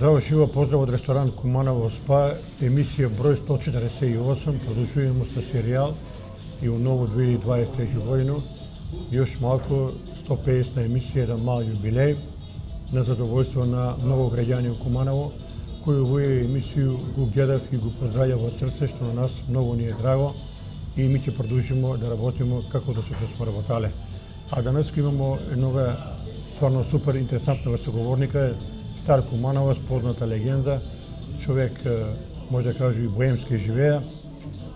Здраво живо, поздрав од ресторан Куманово СПА, емисија број 148, продолжуваме со серијал и у ново 2023 годину. Још малку 150 емисија, еден мал јубилеј на задоволство на многу граѓани у Куманово, кои овоја емисију го гледав и го поздравljав од срце, што на нас многу ни е драго и ми ќе продолжиме да работиме како до сега сме работале. А данес имамо еднога стварно супер интересантна соговорника, стар Кумановец, позната легенда, човек може да каже и боемски живеа,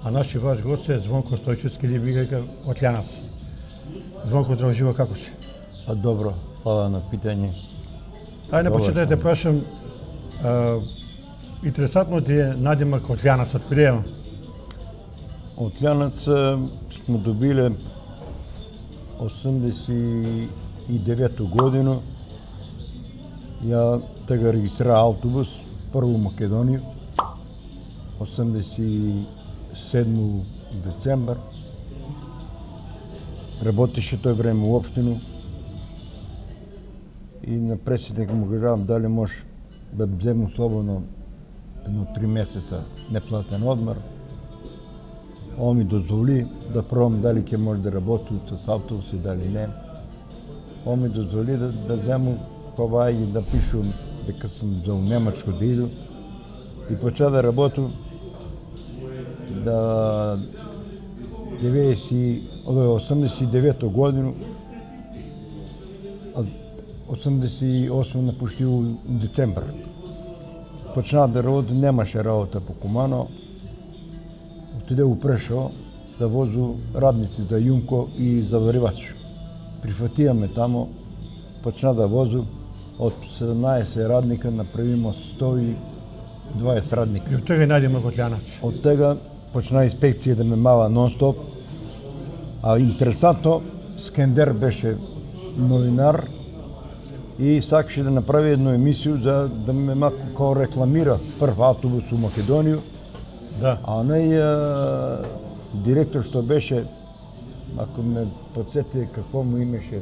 а наши ваш гост е Звонко Стојчевски или вика Отлјанац. Звонко, здраво живо, како си? Добро, фала на питање. Ај на почеток да те прашам, интересантно ти е надимак Отлјанац, од каде е? Отлјанац сме добиле 89 годину. Ја тега регистрира автобус прво у Македонија, 87 децембар. Работеше тој време у општину и на председник му кажавам дали може да вземам слободно едно 3 месеца неплатен одмор. Он ми дозволи да пробам дали ќе може да работи с автобуси, дали не. Он ми дозволи да вземам това и да пишам дека сум за Немачко да иду и почна да работам да 89 годину, 88 напушти у децембар. Почна да работам, немаше работа по Кумано. Отиде у Прешево да возу радници за Јумко и за Варивач. Прифативаме тамо, почна да возу. Од 17 радника направимо 120 радника. И од тега најдеме Отлјанац. Од тега почна инспекција да ме мава нон-стоп. А интересантно, Скендер беше новинар и сакаше да направи една емисија за да ме малку као рекламира прв автобус у Македонија. Да. А онај директор што беше, ако ме подсети какво му имеше,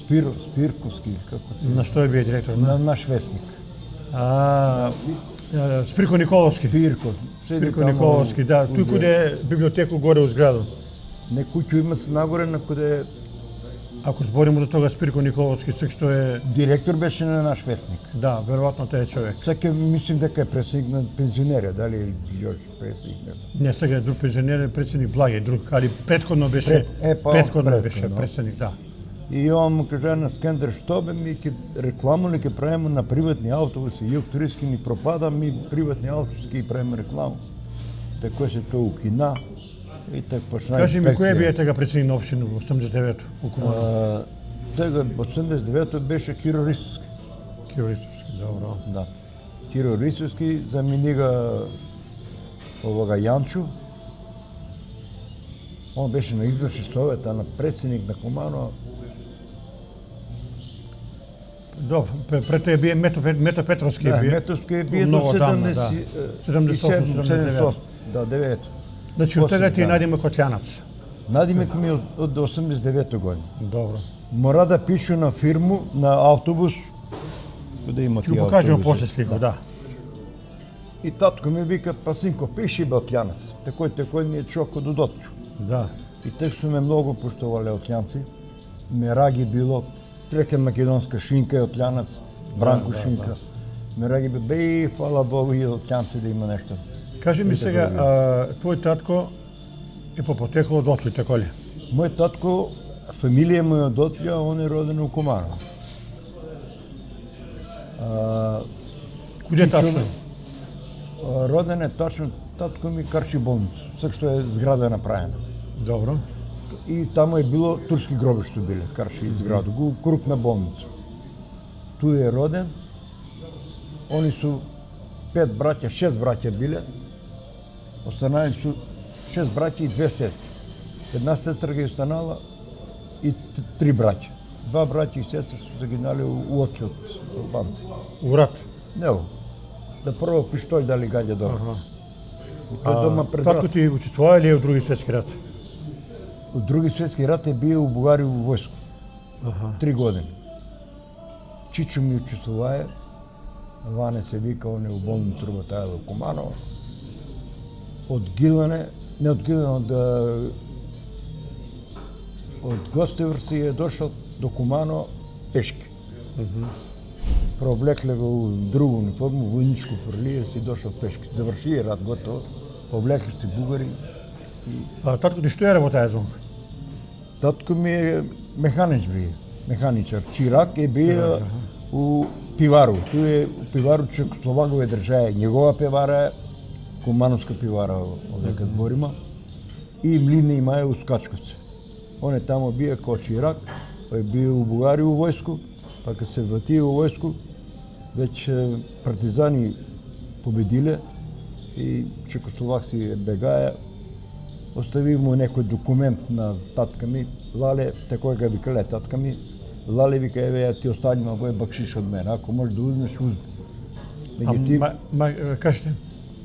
Спирковски, како се... На што е бие директор? На наш вестник. Спирко Николовски. Спирко Николовски, да. Тој куде е библиотеку горе у зграда. Не куќу има се нагоре на куде... Ако збориме за тога Спирко Николовски, сек што е... Директор беше на наш вестник. Да, веројатно тој е човек. Сега мислим дека е председник на пензионери, дали е Ѓорѓ председник? Не, сега е друг пензионер, председник Благе, друг, али претходно беше... Претходно беше председник, да. И он му кажа на Скендер, што бе ми рекламу ли ќе правиме на приватни автобуси, Југ туристски ни пропада, ми приватни автобуси ќе правиме рекламу. Тако се тоа укина и така почна инспекција. Кажи ми, кој бие тега председник на општина во 89-то у Куманово? Тега 89-то беше Киро Рисовски. Киро Рисовски, добро. Да. Киро Рисовски заменига овога Јанчо. Он беше на извршни совет, а на председник на Куманово. Добро, прето е бие Мето Петровски да, бие. Метовски бие до 78. Да, 9. Значи, од тега ти надимак Отлјанац. Надимак ми од 89 година. Добро. Мора да пишу на фирму, на автобус, да има ти го покажемо после слика, да. И татко ми вика, па синко, пиши бе Отлјанац. Такој ми е човек од Дотчо. Да. И тек су ме многу поштовале Отлјанци. Мераги било, трека македонска шинка е Отлјанац, Бранко шинка. Мераги било, беј, фала Богу и Отлјанци да има нешто. Кажи ми сега, твој татко е по потекло од Отлј, тако ли? Мој татко, фамилија му е од Отлја, он е роден у Куманово. Куде тачно? Роден е тачно, татко ми Карши болница, сак што е зграда направена. Добро. И тамо е било турски гробишта биле, Карши зграда, крупна болница. Ту е роден, они су 5 браќа, 6 браќа биле, останали су 6 браќа и 2 сестри. Една сестра ги останала и 3 браќа. 2 браќа и сестри су загинали у Отлј од албанци. У рат? Не, да прво пиштолј дали гаѓа добро. Татко ти учествува ли е у други светски рат? У други светски рат е бил у Бугарија у војско. 3 години. Чичо ми учествува Ване се вика, он е у болницу работае во Куманово. Од Гилане, не од Гилане, од Гостеврци е дошол до Куманово пешки. Прооблекле го у другу униформу, војничко фрлие, си дошол пешки. Заврши рад готово, облекли се бугари. Татко ти што ја работае звонка? Татко ми е механичар. Чирак е бил у пивару. Тој е у пивару Чекословакове држае. Негова пивара е Кумановска пивара, овдека зборима. И млина имае у Скачковце. Он е тамо бие ко чирак, па е бил у Бугарија у војску, па кога се врати у војску, веќе партизани победиле и Чекословакци бегаја. Остави му некој документ на татка ми, Лале, такој га викале татка ми, Лале вика, еве ја ти оставим овој бакшиш од мене, ако можеш да узмеш, узми. Меѓутим, кажете,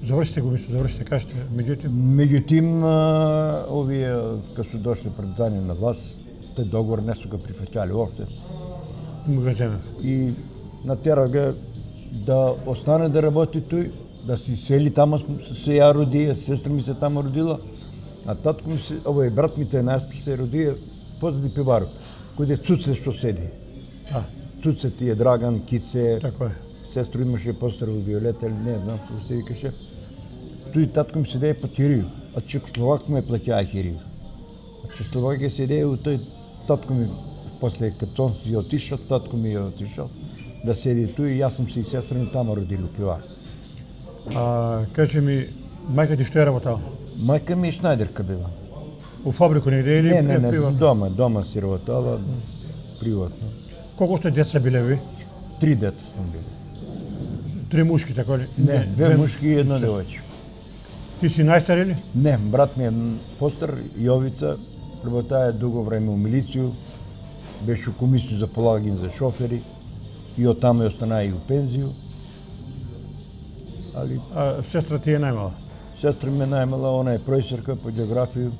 завршите го мисло, завршите, кажете, меѓутим. Меѓутим, овие, кога се дошли партизани на власт, тој договор не су го прифаќали още. Му го земе. И натера га да остане да работи тој, да си сели тамо се ја роди, сестра ми се тамо родила, а татко ми се, овој брат ми те најспри се роди позади пивару, кој е Цуце што седи. Цуце ти е Драган, Кице, Така е. сестро имаше постар во Виолета или не знам како се викаше. Тој татко ми седее по кирiju, а Чекословак му е плаќаа кирiju. А Чекословак е седее у тој татко ми, после като он си отишал, татко ми е отишал, да седи ту и јас сум се и сестра ми тамо родили у пивар. Кажи ми, мајка ти што ја работала? Мајка ми е шнајдерка била. У фабрику негде или Не, приватно? дома си работала, приватно. Колку сте деца биле ви? 3 деца сме били. 3 мушки, така ли? Не, 2 мушки и 1 девојче. Ти си најстар или? Не, брат ми е постар, Јовица, работае дуго време у милицију, беше у комисију за полагање за шофери и од таму остана и у пензију. Али Сестра ти е најмала? сестра ми е најмала, она е професорка по географија,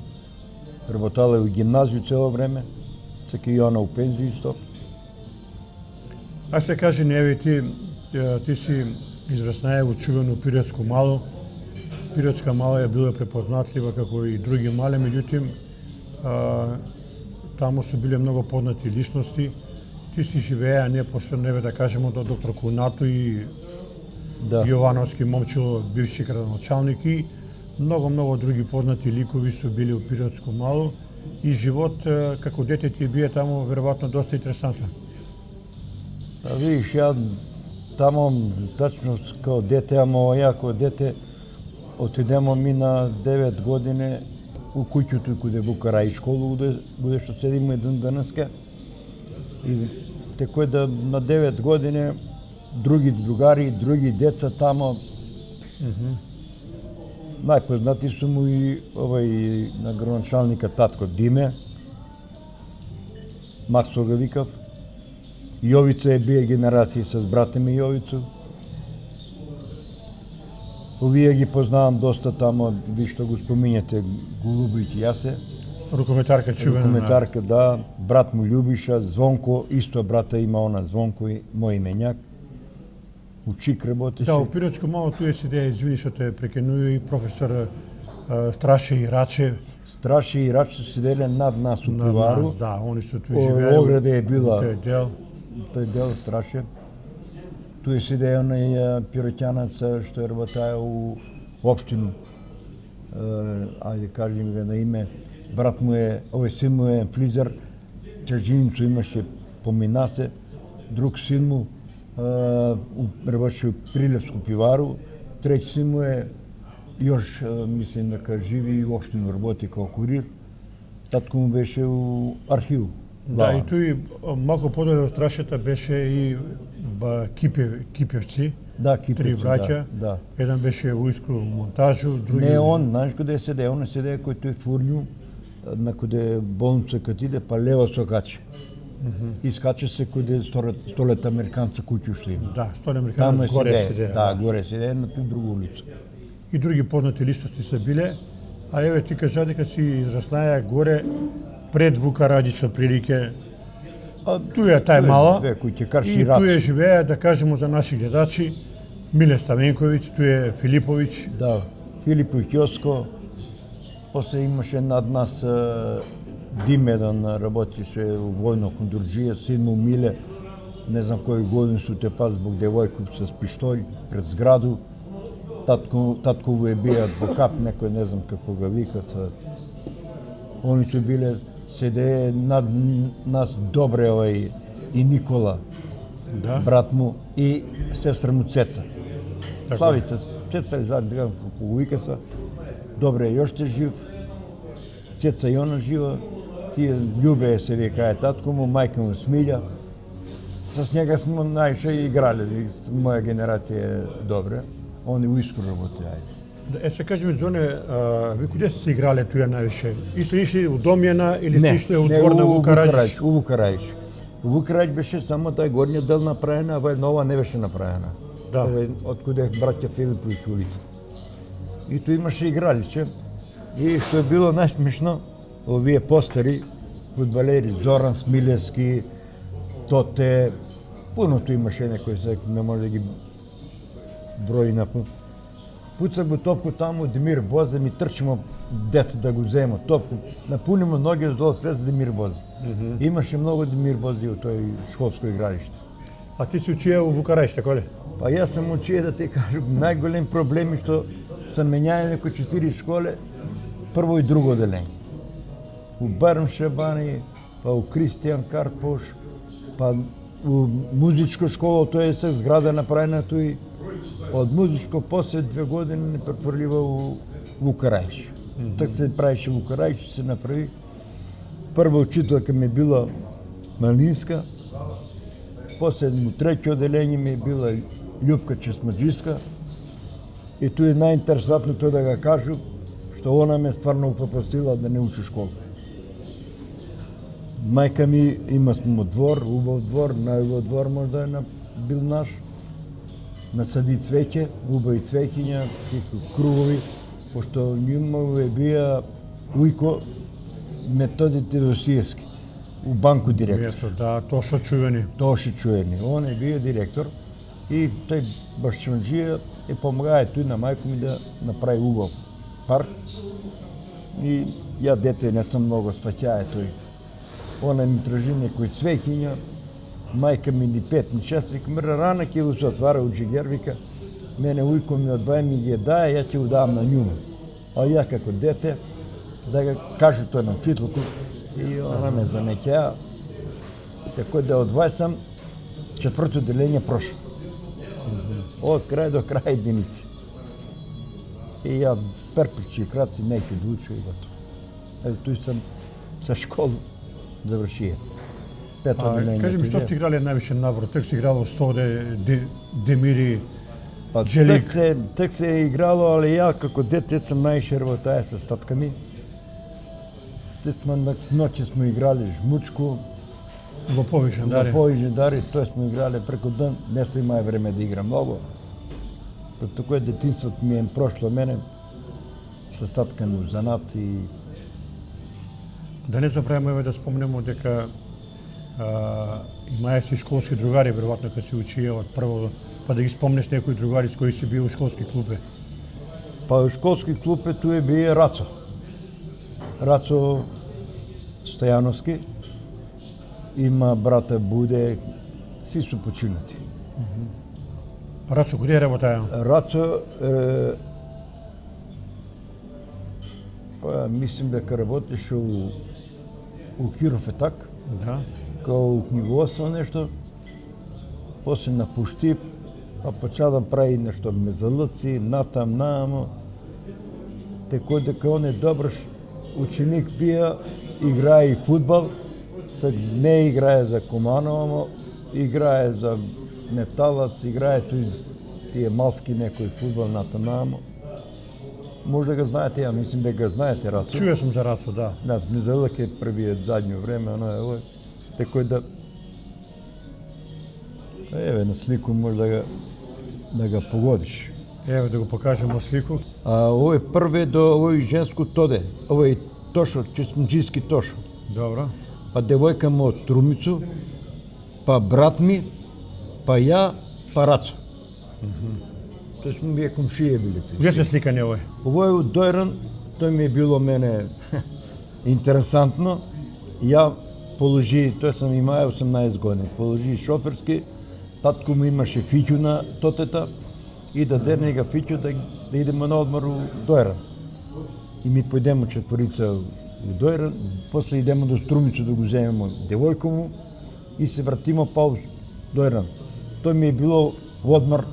работала е у гимназију цело време, така и она у пензију исто. Ај се кажи ни, еве ти си израснае во чувено Пиротско мало. Пиротска мала е била препознатлива како и други мали, меѓутим таму се биле многу познати личности. Ти си живеа непосредно, еве да кажеме, до доктор Кунато и Да. Јовановски Момчило, бивши градоначалник и многу други познати ликови се били у Пиротско мало и живот како дете ти бие таму веројатно доста интересантен. Видиш, ја тамо тачно као дете, ама ја као дете отидемо ми на 9 години у куќото куде Букара и школу, куде што седиме еден денеска. И такој да на 9 години други другари, други деца тамо. Најпознати су му и овај на градоначалника татко Диме, Максо га викав. Јовица е бие генерација с брате ми Јовицу. Овие ги познавам доста тамо, ви што го спомињате, Голубиќ Јасе. Рукометарка чувена. Рукометарка, да. Брат му Љубиша, Звонко, исто брата има она Звонко и мој именјак. У ЧИК работеше. Да, у Пиротско мало туе седеа, извини што те прекинува, и професор Страше и Раче. Страше и Раче седеле над нас у Над пивару. нас, да, они се туе живееле. Ограде е била Тој дел. тој дел Страше. Туе седе онај пиротјанаc што е работае у општину. Ајде кажем го на име. Брат му е, овој син му е флизер, Чержиницу имаше поминасе. Друг син му работеше у Прилевско пивару. Трети син му е još mislim дека живи и општину работи као курир. Татко му беше у архиву. Да, и тој малку подоле од Страшата беше и Кипевци. Да, Три Кипевци, браќа. да. Еден беше во искру монтажу, други... Не он, знаеш каде седе? Он седе кој тој фурњу, на каде болница кад иде, па лево се каче. И скача се каде столет американца куќу што има. Да, столет американец горе седе. Да, горе седе, на тој друга улица. И други познати личности се биле, а еве ти кажа дека си израснаја горе пред Вука Радич отприлике. Туе е тај мала. Две куќе, Карши и Рац. туе живеа, да кажеме за наши гледачи, Миле Ставенковиќ, тој е Филиповиќ. Да, Филипо Ќоско, после имаше над нас Дим еден работише у војно кондурџија, син му Миле, не знам кој годин су те паз због девојку с пиштолј пред зграду. Таткову е бија адвокат, некој не знам како ga викат. Они су биле седее над нас добре и Никола, Да. брат му, и сестра му Цеца. Славица, Цеца ли знам како го викаат, добре е уште жив. Цеца и она жива, тие Љубе се вика е татко му, мајка му Смилја. С njega smo najviše igrali, moja generacija je dobra. Oni u Iskru работеа. Се кажи ми, Зоне, ви куде сте се играле туја највише? И сте ишли у Домјана или сте ишли у двор на Вукараѓиш? У Вукараѓиш. У Вукараѓиш беше само тај горниот дел направена, а нова не беше направена. Да. Откуде браќа Филиповиќ улица. И tu имаше игралище. И што е било најсмешно, овие постари фудбалери, Зоран Смилевски, Тоте, пуното имаше некој, сега не може да ги брои на пун. Пуца го топку таму, Демир Бозе, ми трчимо деца да го взема топку. Напунимо ноги до све за Демир Бозе. Имаше многу Демир Бозе у тој школско игралиште. А ти си учија у Вукараѓиш, така ли? Па јас сам учија да ти кажам, најголем проблем е што сам менјаја некои 4 школе, прво и друго оделење. У Барм Шабани, па у Кристијан Карпош, па у музичко школа, тоа е се зграда направена тој. Од музичко после 2 години не претворлива у Вукараѓиш. Так се правише Вукараѓиш, се направи. Прва учителка ми била Малинска, после у треќо оделење ми била Љупка Чесмаџиска. И тоа е најинтересантно да го кажу, што она ме стварно упропастила да не учи школа. Мајка ми има смо двор, убав двор, најубав двор можда е бил наш. Насади цвеќе, убави цвеќиња, кругови, пошто njimove бија ујко методите русијски, у банку директор. Ето, да, Тошо чувени. Тоши чуени. Он е бија директор и тој башчанџија е помагае тој на мајка ми да направи убав парк. И ја дете не сум многу сваќае тој. Она ми тражи некои цвеќиња, мајка ми ни 5, ни 6, вика, рана ќе го се отвара у джигер, вика, мене ујко ми одвај ми ги дае, ја ќе го давам на њума. А ја како дете, да го кажу тој на учителку, и она ме занеќа, тако да одвај сам 4-то делење прошло. Од крај до крај единици. И ја перпичи краци, неќе да учу и готово. Ето тој сам со школу завршија. Кажи ми, што сте играли највише набор? Тек се играло Соде, Демири, Па Джелик? тек се е играло, али ја како дете сам најше работаја со татка ми. Те сме ноќе сме играли жмучку, Во повишен, дари. во повижендари, тоа сме играли преку ден, не се имае време да игра многу. Тако е детинството ми е прошло мене, со татка ми занат и Да не забраваме да спомнемо дека имаја си школски другари, веројатно кога си учија од прво, па да ги спомнеш некои другари с кои си бил у школски клубе. па у школски клуб е туе бие Рацо. Рацо Стојановски, има брата Буде, си су починати. Рацо, куде работаја? Рацо па мислим дека работеше у Киров Етак, Да. као у книгоvodство нешто, после напушти, па почна да прави нешто мезалъци, натам, намо. Тако дека он е добар ученик бија, играе и фудбал, сега не играе за Куманово, но играе за Металац, играе тие малски некој фудбал натам, намо. Може да го знаете, ја мислим да го знаете, Рацо. Чуја сум за Рацо, да. Да, Мизалък е првиот задњо време, оно е овој. Тако да... Еве, на слику може да го погодиш. Еве да го покажемо слику. А овој прве до овој женско Тоде, овој Тошо, Чесмаџиски Тошо. Добро. Па девојка му од Трумицу, па брат ми, па ја, па Рацо. Тој сме бие комшија били. Где се слика не овој? Овој од Дојран, тој ми е било мене интересантно. Ја положи, тој съм имаја 18 години, положи шоферски, татко му имаше фиќу на тотета и да дерне ga фиќу да идеме на одмор у Дојран. И ми појдемо четворица у Дојран, после идемо до Струмицу да го земемо девојко му и се вратимо па у Дојран. Тој ми е било одмор.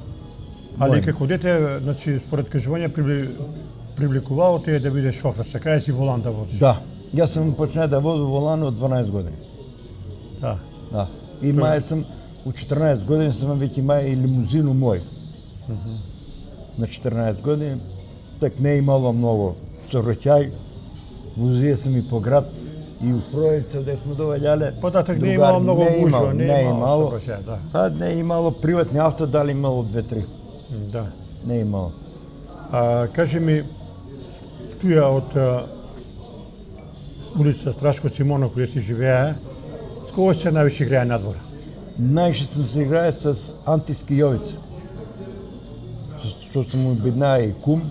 Али како дете, значи според кажување привлекувало те да биде шофер, се кај си волан да возиш. Да, јас сам почнаа да возам волан од 12 години. Да. Да. И мај сам у 14 години сам веќе мај и лимузину мој. На 14 години, так не имало многу сообраќај. Возија сам и по град и у Пројеца де сме доаѓале. Па да, так не имало многу гужва, не имало. Да. Па не имало приватни авто, дали имало 2-3. Да. Не имало. Кажи ми, туја од улица Страшко Симонов, каде си живеа, с кого се највише играе надвор? Најше сум се играе с Антиски Јовица. Што сум му биднаа и кум.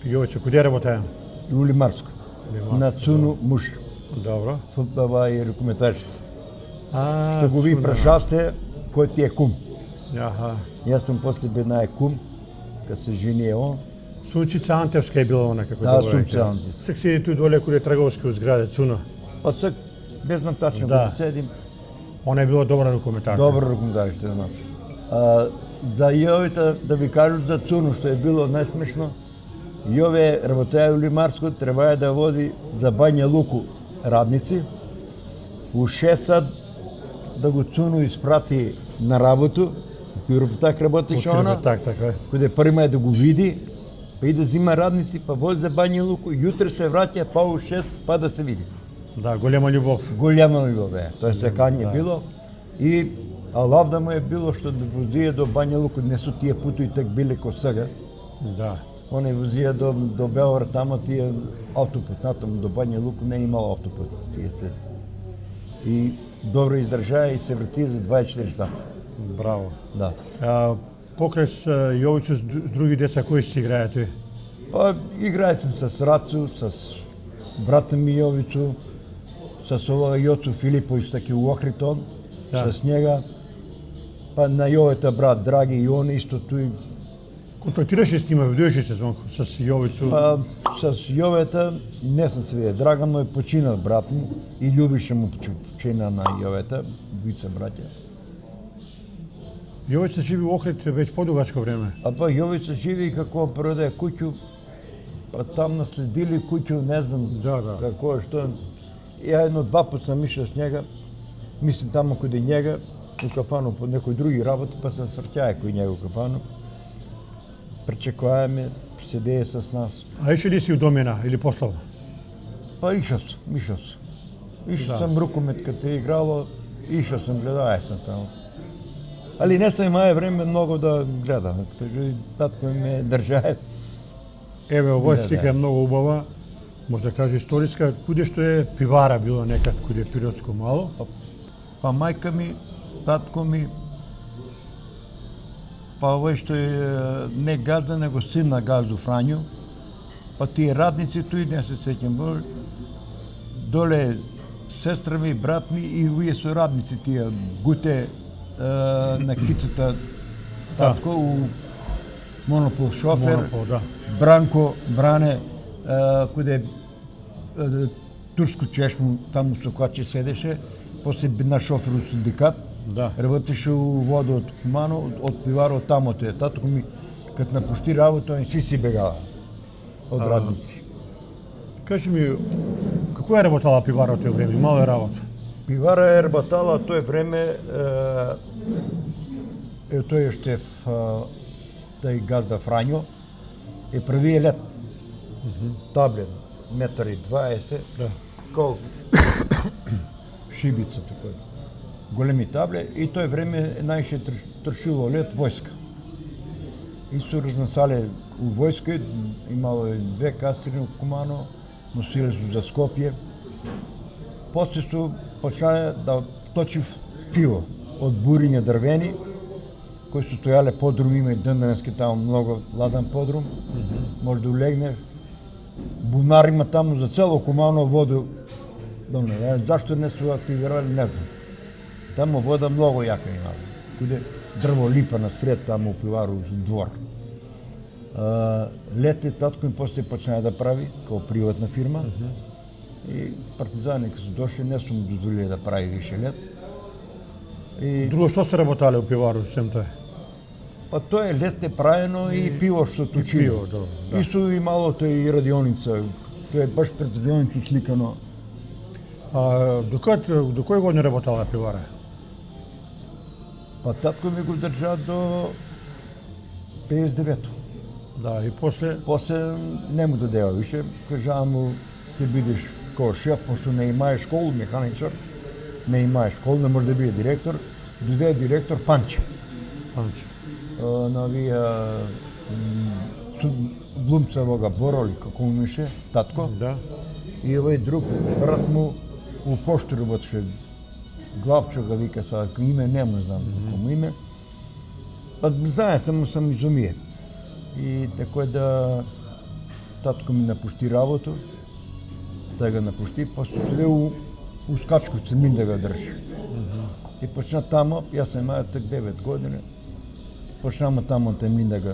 Јовица, куде работеа? И у Лимарско. На Цуну муж. Добро. Футбала и рукометачица. Што го ви Цуна. прашавте, кој ти е кум. Аха. Јас сум после биднаа кум, кога се жени е он. Сунчица Антевска е била она, како Да, добро Сунчица река. Антевска. Сек седи туј доле каде Траговски у зграде, Цуна. Па сак, без знам тачно Да. да седим, Она е била добра рукометарка. добро рукометачица. За Јовите да ви кажу за Цуну, што е било најсмешно, Јове работеа у Лимарско, требаја да води за Бања Луку радници. У 6 сат да го Цуну испрати на работу, кој так работеше она, така е. каде према е да го види, па и да взима радници, па вози за Бања Луку, јутре се враќа, па у 6, па да се види. Да, голема љубов. Голяма љубов е, тоа се кање било. И лавда му е било што да возија до Бања Луку, не су тие путови так биле ко сега. Да. Они возија до Белар, тамо тие автопут, натаму до Бања Луку не имало автопут, тие сте. И добро издржаа и се врати за 24 сата. Браво. Да. Покрај Јовица с други деца кои си играе тој? Па играј сум с Рацу, с брата ми Јовицу, с ова Јоцу Филиповиќ таки у Охритон, Да. с njega. Па на Јовета брат Драги и он исто тој. Контактираше с нима, видуваше се звонко с Јовицу. Па с Јовета не сам се виде. Драга му е починал брат му и љубише му почина на Јовета, двица браќа. Јовица живи у Охрид веќе подугачко време. А па Јовица живи како продаде куќу, па там наследили куќу, не знам Да. како е, што е. Ја едно-два пат сам ишao с njega, мислим тамо каде njega, у кафану по некои други работи, па се срќае кој njega у кафану. Пречекуваме, седее с нас. А ише ли си у домена или послава? Па ишao сум. Ишao Да. сам рукомет каде е играло, ишao сам, гледај сам тамо. Али не сам имае време многу да гледам, кажу, татко ме држае. Еве, овој Да, слика да. е многу убава. Може да каже историска, куде што е пивара било некад, куде е Пиротско мало. Па мајка ми, татко ми, па овој што е не газда, него син на газду Фрањо, па тие радници, тој не се сеќам, доле сестра ми, брат ми и вие со радници тие, Гуте на кицата, татко, у Монопол шофер, Монопол, да. Бранко, Бране, куде турско чешмо, таму со каче седеше, после на шофер у синдикат, Да. работеше у вода од Кумано, од пиваро тамо тој. Татко ми, кад напушти работа, он си бегава од радници. Кажи ми, како е работала пивара од тој време? Мало е работа. Пивара е работала тој време, тој што е тај газда Фрањо, е првиот лет. Таблет, 1,20 м, Да. као шибица такој. Големи табле и тој време најше тршило лет војска. И су разнесале у војска, имало и 2 кастрини у Кумано, носиле су за Скопје. После су почнале да точив пиво од буриња дрвени, кои се стојале подруми, има и Денденски таму многу ладен подрум, може да улегнеш. Бунар има таму за цело Куманово вода. Зашто не се активирали, не знам. Таму вода многу јака има. Куде дрво липа на сред таму у пивару двор. Лете татко ми после почна да прави, као приватна фирма. И партизани кога се дошли, не сум дозволили да прави више лет. И Друго што се работале у пивару, сем тоа? па тоа е лет е правено и пиво што точило. пиво, да. И су и малото и радионица. Тоа е баш пред радионица сликано. До кој години работала пивара? Па татко ми го држа до 59-то. Да, и после После не му дадева више, кажа му ќе бидеш као шеф, пошто не имае школу, механичар, не имае школу, не може да биде директор, дојде директор Панче. Панче. На вија Глумцевога Бороли, како му мише, татко. Да. И овој друг брат му у пошти работеше. Главчо ga вика сега, име нема знам како му име. Па знае само сам изумие. И тако да татко ми напусти работа, да го напусти, после отиде у Скачковци, мин да го држи. И почна тамо, јас сам имав так 9 години, почнама тамо да мин да го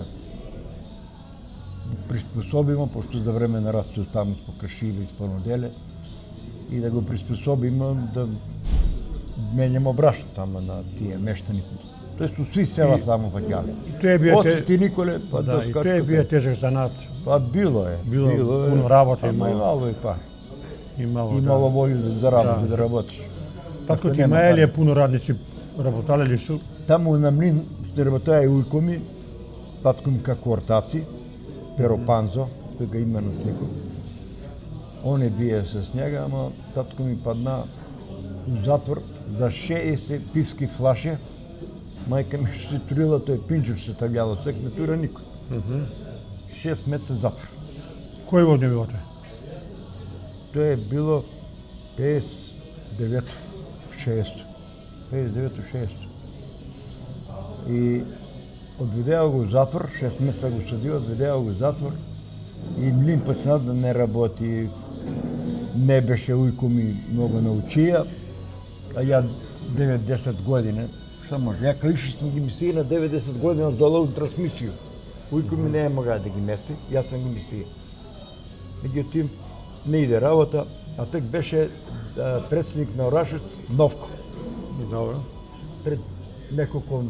приспособимо, пошто за време на расту таму по Кршива и Спаноделе, и да го приспособимо да менјамо брашно тамо на тие мештани. Тоест у сви села таму фаќале. Тоа е био Од Свети Николе, па Да, до и тоа е био Скачковци. тежок занат. Па било е. Било пуно работа Ама имало. имало и пари. Имало, Имало да. волју да работи, Да. да работиш. Татко ти нема имае ли пари. пуно радници работале ли су? Таму на млин се работаа и ујко ми, татко ми како ортаци, Перо Панзо, кој го има на слику. Он е бие с njega, ама татко ми падна у затвор за 60 пивски флаше. Мајка ми што се турила, тој пинчер се ставljало, тек не тура никој. 6 месеца затвор. Кој година било тоа? Тоа е било 59-то, 60-то. 59-то, 60-то. И одведеа го у затвор, 6 месеца го судио, одведеа го у затвор. И млин почна да не работи, не беше ујко ми многу научија, а ја 9-10 години, што може, ја клиши сум ги мислија на 90 години дола у трансмисију. Ујко ми не мога да ги мести, јас сам ги мислија. Меѓутоа не иде работа, а тек беше председник на Орашец Новко. Добро. Пред неколку,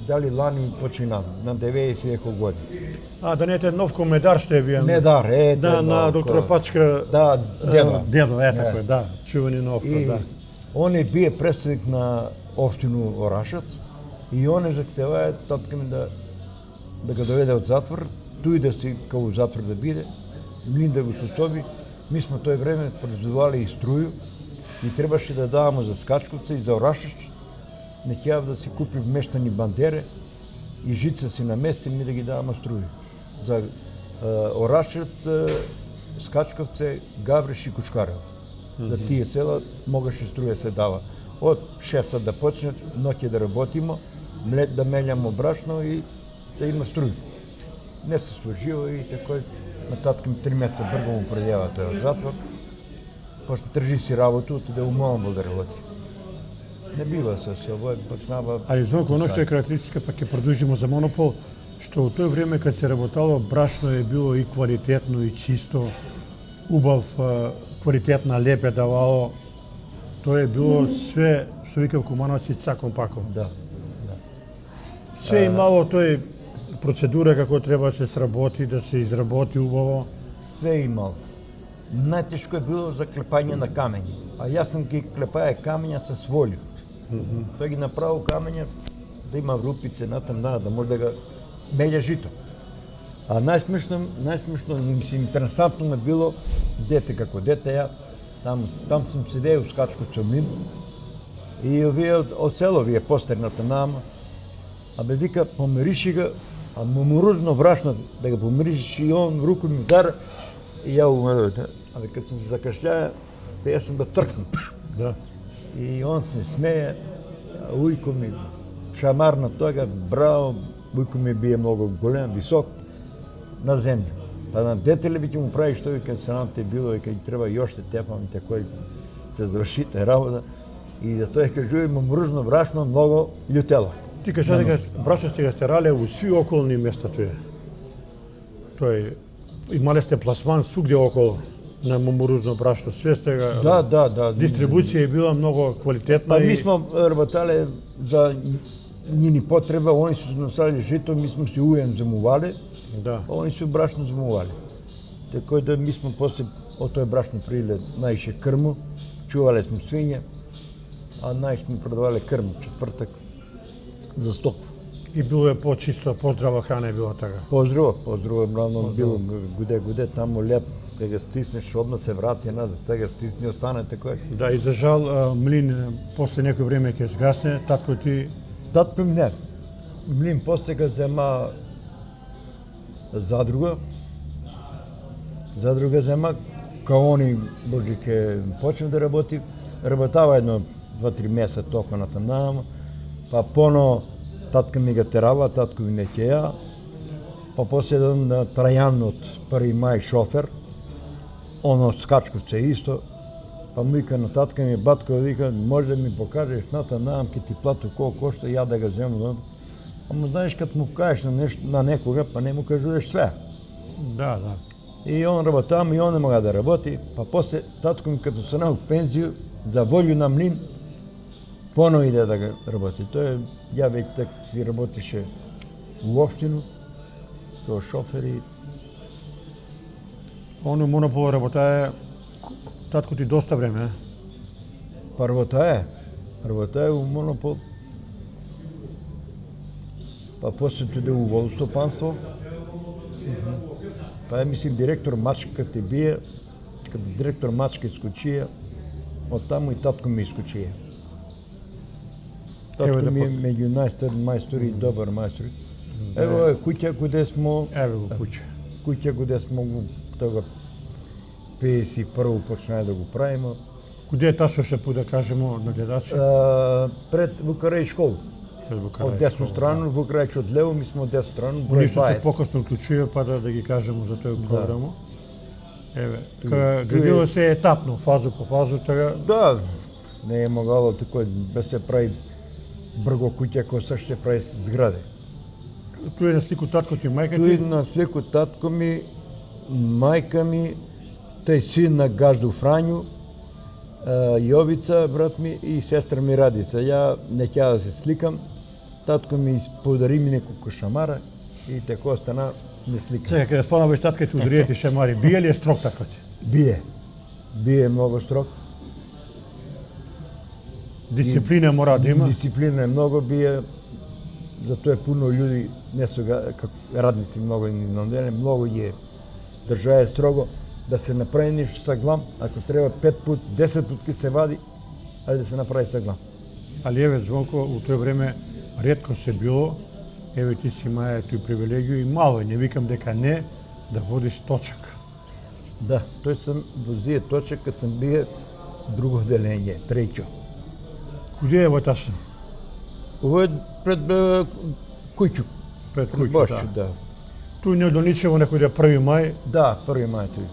дали лани почина, на 90 неколку години. Да не е Новко Медар што е биен? Медар, Да, на доктора Пачка. Да, дедо. Дедо, така е, да. Чувани Новко, И да. он е бие председник на општину Орашец и он е захтевае татка ми да го доведе од затвор, тој да си као затвор да биде, млин да го сособи. Ми сме тој време производувале и струју и требаше да даваме за Скачковца и за Орашец. Не ќе да си купи вмештани бандере и жица си намести, ми да ги даваме струју. За Орашец, Скачковце, Гавриш и Кучкарев. За тие села могаше струја се дава. Од 6 да почне, ноќе да работимо, млет да мењамо брашно и да има струја. Не се сложило и такој, на татка ми 3 месеца брго му предјава тој од затвор. Почне тржи си работу, отиде у Монбол да работи. Не бива се овој почнава. Ali Звонко, ono što je karakteristika, pa ќе продолжимо за Монопол, што у тој време кога се работало, брашно е било и квалитетно и чисто, убав, квалитетна лепе давало. Тоа е било све, што викав Кумановци, цаком паком. Да. Све имало тој процедура како треба да се сработи, да се изработи убаво. Све имал. Најтешко е било за клепање на камења. А јас сам ги клепаја камења со волју. Тој ги направил камења да има рупице натам, да може да го меѓа жито. А најсмешно, мислим, интересантно ме било дете како дете ја, там сум седео у Скачковци млин и овие од село, овие постерната нама, абе вика, помириши го, а му рузно брашно да го помиришиш и он руку ми удара и ја умрете. Абе кога сум се закашљаја, јас сум да тркнам. Да. И он се смее, а ујко ми шамар на тога, браво, Вуйко ми бие много голям, висок, на земја. Па на дете ли ќе му правиш тој кај срам те било и кај треба и още тепамите кои се завршите работа и да тој кажува има мружно брашно много љутела. Ти кажа дека брашно сте го стерале у сви околни места тој имале сте пласман свугде околу на мумурузно брашно, све сте го... Да. Дистрибуција е била многу квалитетна Па ми смо работале за нини потреба, они се носали жито, ми смо си уен замували, Да. они се брашно замували. Така да ми смо после од тој брашно приле најше крму, чувале смо свиња, а најше смо продавале крму четвртак за сток. И било е по-чисто, поздрава храна е била така. Поздрава, мравно било гуде, таму леп, кога стиснеш, одма се врати назад, сега стисни, остане така. Да, и за жал, млин после некој време ќе згасне, татко ти... Татко ми не. Млин после га зема задруга. Задруга зема, као они Божи ке почне да работи. Работава едно 2-3 месеца тока на тамнама. Па поно татка ми га терава, татко ми не ќеја. Па после еден Трајан од 1 мај шофер. Оно Скачковце исто. Па му вика на татка ми, батко вика, може да ми покажеш натамнам, ке ти плату колко кошта, ја да га земам. Ама знаеш, кад му кажеш на некога, па не му кажуваш све. Да. И он работам, и он не мога да работи. Па после татко ми като се нау пензiju, за волju на млин, поново иде да ga работи. Тој ја веќе так си работише у општину, како шофер и... Оно монопол работае татко ти доста време, Првата е у монопол. Па после туде у водостопанство. Па е, мислим, директор Мачка те бие, каде директор Мачка искочија, од таму и татко ми искочија. Татко ми е меѓу најстар мајстори и добар мајстор. Ево е куќа куде смо... Еве го куќе. Куќа куде смо тога 51 почнаа да го правиме. Куде е ташо ще да кажемо на гледачи? Пред во крај школа. Од десно страна, во крај од лево, ми сме од десно страна, број Ништо се 20. покасно уклучува, па да ги кажемо за тој програму. Еве, градило се етапно, фазу по фазу, така... Да, не е могало тако, без се прави брго куќа, кој се ще прави зграде. Туј е на слику татко ти, мајка Туј ти? на слику татко ми, мајка ми, тај син на газду Фрању, Јовица, брат ми, и сестра ми Радица. Ја не ќе да се сликам, татко ми подари ми неколку шамара и тако стана не сликам. Сега, каде спомнаваш татка ти ударије ти шамари, бие ли е строг татко ти? Бие многу строг. Дисциплина мора да има? Дисциплина е многу бие, затоа пуно луѓе не се радници многу многу ги држаја строго да се направи нешто со глам, ако треба 5 пат, 10 патки се вади, али да се направи со глам. Али еве Звонко, у тој време ретко се било, еве ти си имаја тој привилегију и мало, не викам дека не, да водиш точак. Да, тој сам возија точак кад сам бие друго делење, треќо. Куде е во ташно? Ово е пред куќу. Пред куќу, Бошчу, да. да. Туј не одоничево некој да 1 мај. Да, 1 мај тој.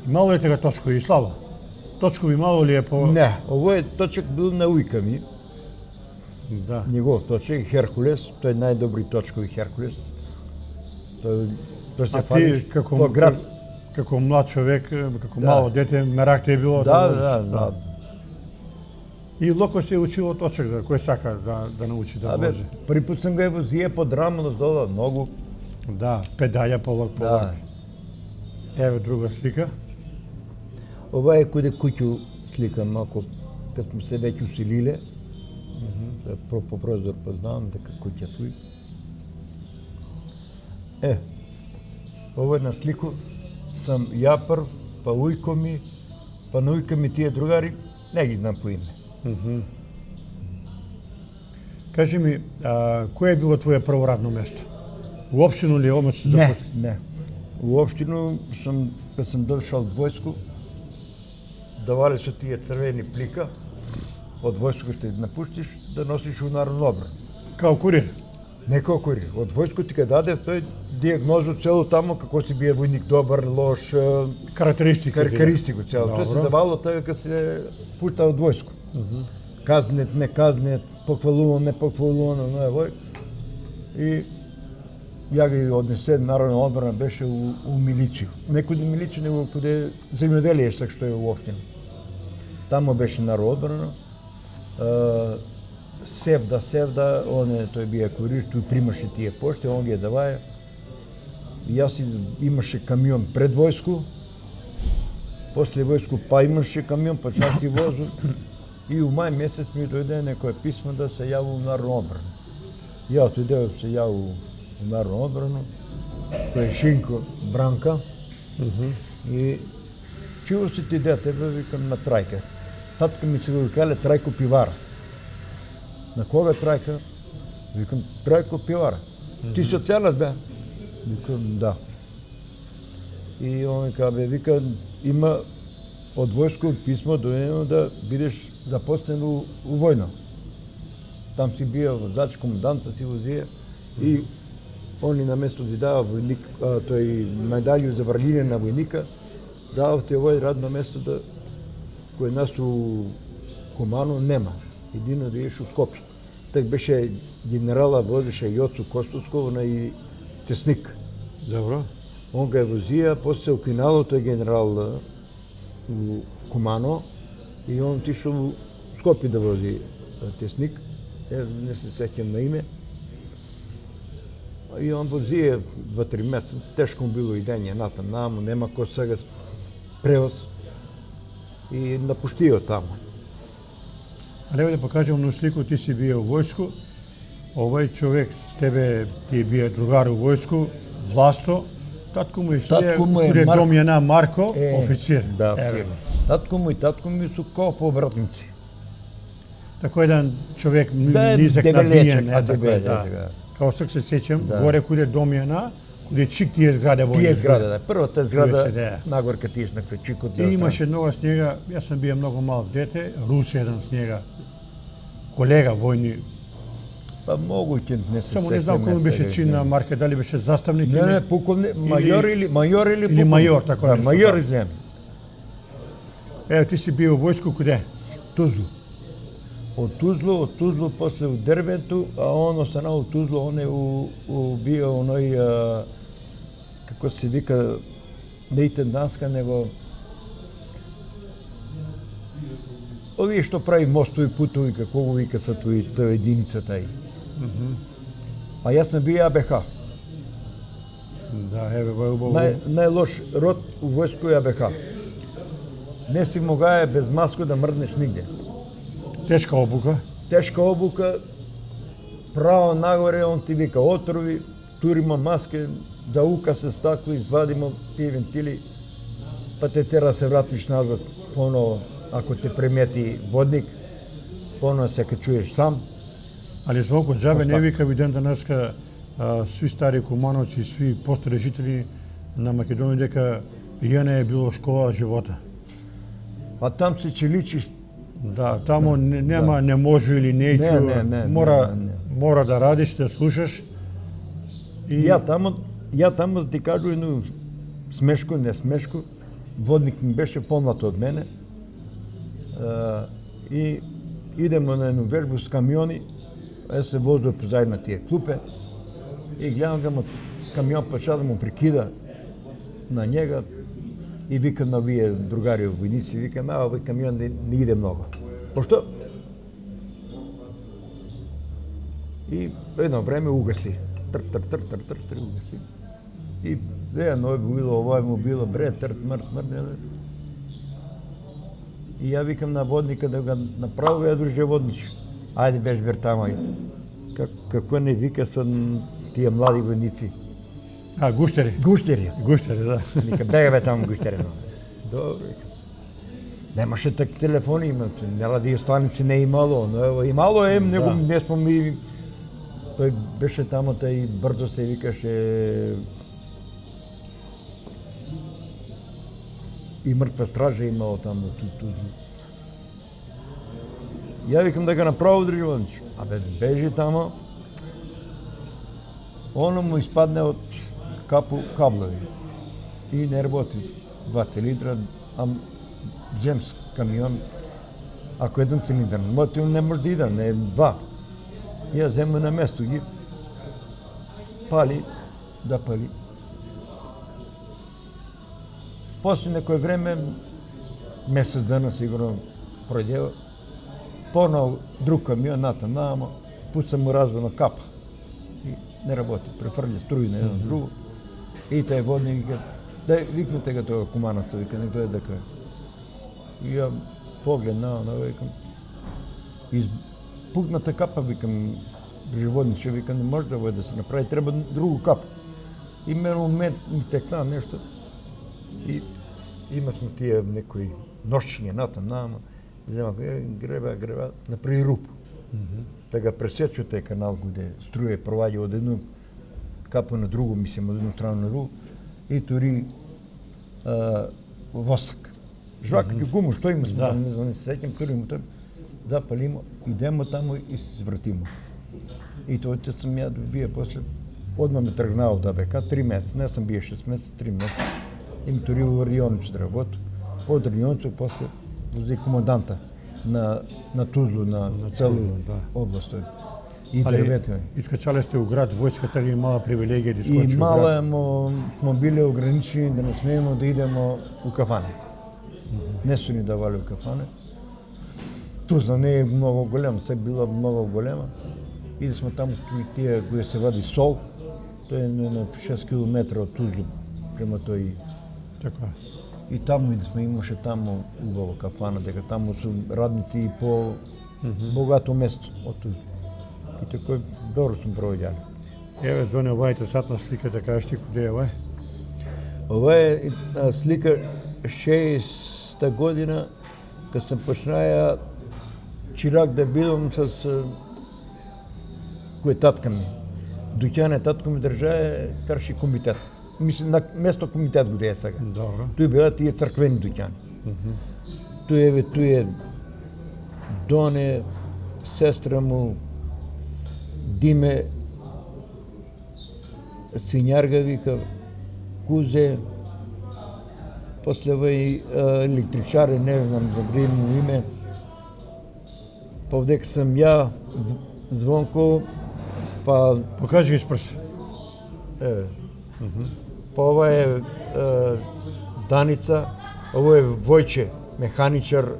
Мало е тега точкови и слава. Точкови мало ли е по... Не, овој точак бил на ујка ми. Да. Негов точак, Херкулес, тој најдобри точкови Херкулес. Тој се А фалиш ти по град. како млад човек, како мало дете, мерак те е било Да. И локо се учило точак, да, кој сака да научи да Абе, вози. први пат сам го возија под рамо доздола, многу. Да, педалја полак. Да. Еве друга слика. Ова е куде куќу слика малку, кад сме се веќе уселиле. По прозор познавам дека куќа туј. Ова е на слику сам ја прв, па ујко ми, па на ујка ми тие другари, не ги знам по име. Кажи ми, кој е било твое прво радно место? У општину ли омаш се запозна? Не. У општину кад сам дошол од војску, давале со тие црвени плика од војското ќе напуштиш да носиш ударна одбрана. Као курир. Не како курир. Од војското ти ке даде тој диагнозу цело тамо како си бие војник добар, лош, карактеристику цело. Тоа се давало тоа кога се пута од војско. Казнет, не казнет, похвалуван, не похвалуван, но е и ја ги однесе народна одбрана беше у милиција. Не куде милиција, него куде земјоделие што е у општина. Тамо беше народна одбрана. Севда, тој бија курир, тој примаше тие пошти, он ги даваја. Јас имаше камион пред војско, после војско па имаше камион, па части возу. И у мај месец ми дојде некое писмо да се јавам у народна одбрана. Ја отидев се јавам у народна одбрана, кој е Шинко Бранка. И чего си ти дете, бе, викам на Трајка. Татка ми се го викале Трајко пивара. На кога Трајка? Викам, Трајко пивара. Ти си од Селас, бе? Викам, да. И он вика, бе, вика, има од војско писмо доедено да бидеш запослен у војна. Там си бија водач, коменданта си возија и они на место ти дава војник, тој медаљу за врљине на војника, дава ти овој радно место да кој нас у Кумано нема. Едино да идеш у Скопје. Так беше генерала водеше Јоцу Костовско и Тесник. Добро. Он га возија, после се укинало тој генерал у Кумано и он отишол у Скопје да вози Тесник. Не се сеќам на име. И он возија 2-3 месеца, тешко му било идење натам намо, нема кој сега превоз и напуштио тамо. А да покажем на слику, ти си бија у војско, овој човек с тебе ти бија другар у војско, Власто, татко му е Домјана Марко, официр. Да, татко му и татко ми су као побратници. Тако еден човек низек набиен, као сак се сеќам, горе куде Домјана, куде чик тие зграде војни. Тие зграде, да. Првата зграда нагорка тиеш на чикот. И имаше нога с njega, јас сам бија многу мал дете, Рус еден с njega, колега војни. Па могуќе не се сеќам. Само не знам кој беше чин на марка, дали беше заставник или... Не, полковник, мајор или полковник. Или мајор, тако нешто. Да, мајор извем. Ево, ти си био војско куде? Тузлу. Од Тузлу после у Дервенту, а он останал у Тузлу, он е био оној, како се вика, не интенданска, него овие што прави мостови, путови, како го вика са тоа единица тај. А јас сам бија АБХ. Да, еве, убаво. Најлош род у војско е АБХ. Не си могае без маско да мрднеш нигде. Тешка обука. Тешка обука, право нагоре, он ти вика отрови, турима маске, да ука се стакло, извадимо тие вентили, па те тера се вратиш назад поново, ако те примети водник, поново се качуеш сам. Али звуко джабе не вика ви ден денеска сви стари кумановци, сви постари жители на Македонија дека ја не е било школа живота. Па там се челичи. Да, тамо нема не може или неќу, мора да радиш, да слушаш. И ја тамо да ти кажу едно смешко, не смешко, водник ми беше помлад од мене. И идемо на едно вежбу с камиони, се возува позади на тие клупе и гледам да камион почна да му прикида на njega и викам на вие другари војници, викам, овој камион не иде многу. Пошто? И едно време угаси. Тр, угаси. И едно било, овој му било, бре, мрт, И ја викам на водника да го направи, ја друже водниче. Ајде беш бер тамо. Како не вика со тие млади војници. Гуштери. Гуштери, да. Вика, бега бе таму гуштери. Добро, вика. Немаше так телефони, имате, радиостаници не имало, но имало него не спомни. Тој беше тамо, тај брзо се викаше и мртва стража имало тамо. Я викам да го направя државонич. Абе, бежи тамо. Оно му изпадне от каблови. И не работи 2 цилиндра, а джемс камион, ако един цилиндър, мотив не може да ида, не е 2. Я взема на место ги, пали, да пали. После некое време, месец дана сигурно пройдева, по-нов друг камион натамна, ама пуца му разбана капа. И не работи, префърля струи на едно друго. И тъй водник вика, дай викнете го това куманаца, вика, не дойде да каже. И я погледна, викам, изпукната капа, викам, животниче, викам, не може да бъде да се направи, трябва друго капа. И мен момент ми текна нещо. И има сме тия некои нощчиня натамна, вземах, греба, направи руб. Така пресечу този канал, где струя провади от едно капа на друго, мислим, от едно страна на друго, и тори восък. Жвакът и гумо, що има, не знам, не се сетим, турим там, запалим, идем там и се свратим. И той съм я добия после. Отма ме тръгнал от АБК 3 месеца, не съм бия 6 месеца, 3 месеца. И ме тори в Риониче да работя. Под Риониче после вози команданта на Тузло, на цяло област. И дървете. Изкачали сте у град, войската ги имала привилегия да изкочи у град. И мала му били ограничени да не смеем да идем у кафане. Не са ни давали у кафане. Тузла не е много голема, все била много голема. И да сме там, тия, къде се вади сол, той е на 6 км от Тузло, прямо той. Така. И там да сме имаше там убава кафана, дека там са радници и по-богато место от Тузло. И така добро сме проведяли. Еве, Зоне, ова е интересантна слика, да кажеш ти къде е ова? Ова е слика 60-та година, като съм почная чирак да бидам с кое татка ми. Дуќане татко ми држае карши комитет. Мислам, на место комитет го е сега. Добро. Тој беа тие црквени дуќани. Тој е Доне, сестра му, Диме, свинярга вика, Кузе, после и електричаре, не знам добри му име. Повдека съм я, Звонко, па... Покажи из пръст. Па ова е Даница, ова е Војче, механичар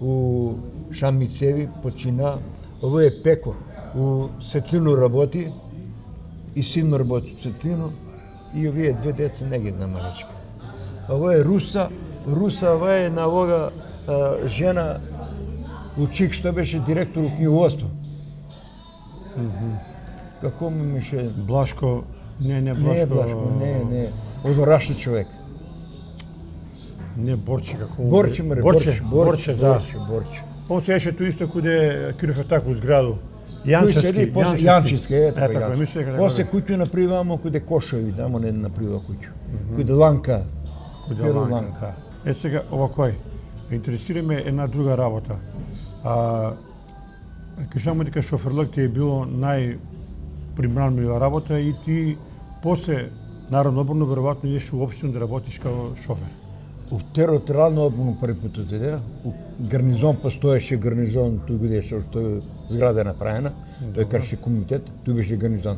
у Шамицеви, почина, ова е Пеко, у Светлино работи, и син работи у Светлино, и овие две деца не ги знам малечка. Ова е Руса, ова е на овога жена учик, што беше директор у книгоvodstvo. Како му имаше? Блашко, не Блашко. Не е Блашко, не. Одорашен човек. Не Борче, како му... Борче, да. Борче. Он се еше тој исто куде кюрфе таку зграду. Јанчевски, така. После куќу направивамо куде Кошови, тамо не направива куќу. Куде Ланка. Куде Ланка. Сега, овакој, интересира ме една друга работа. Кажамо дека шоферлак ти е било најпримамлива работа и ти после Народно одборно веројатно идеш у општину да работиш као шофер. У територијално одборно први пат отиде. У гарнизон постоеше гарнизон, тој где што зграда е направена, тој карши комитет, тој беше гарнизон.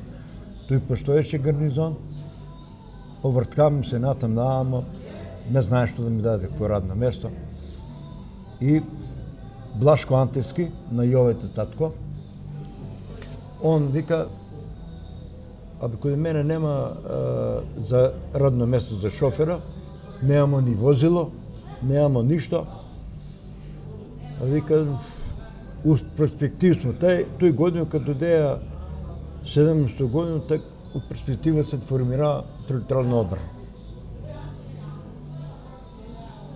Тој постоеше гарнизон, поврткам се натам, ама не знаеш што да ми даде какво радно место. И Блашко Антевски, на Јовете татко, он вика, абе кај мене нема за радно место за шофера, немамо ни возило, немамо ништо. Вика, у перспектив сме. Тој година, като додеја 700 година, так у перспектива се формира територијална одбрана.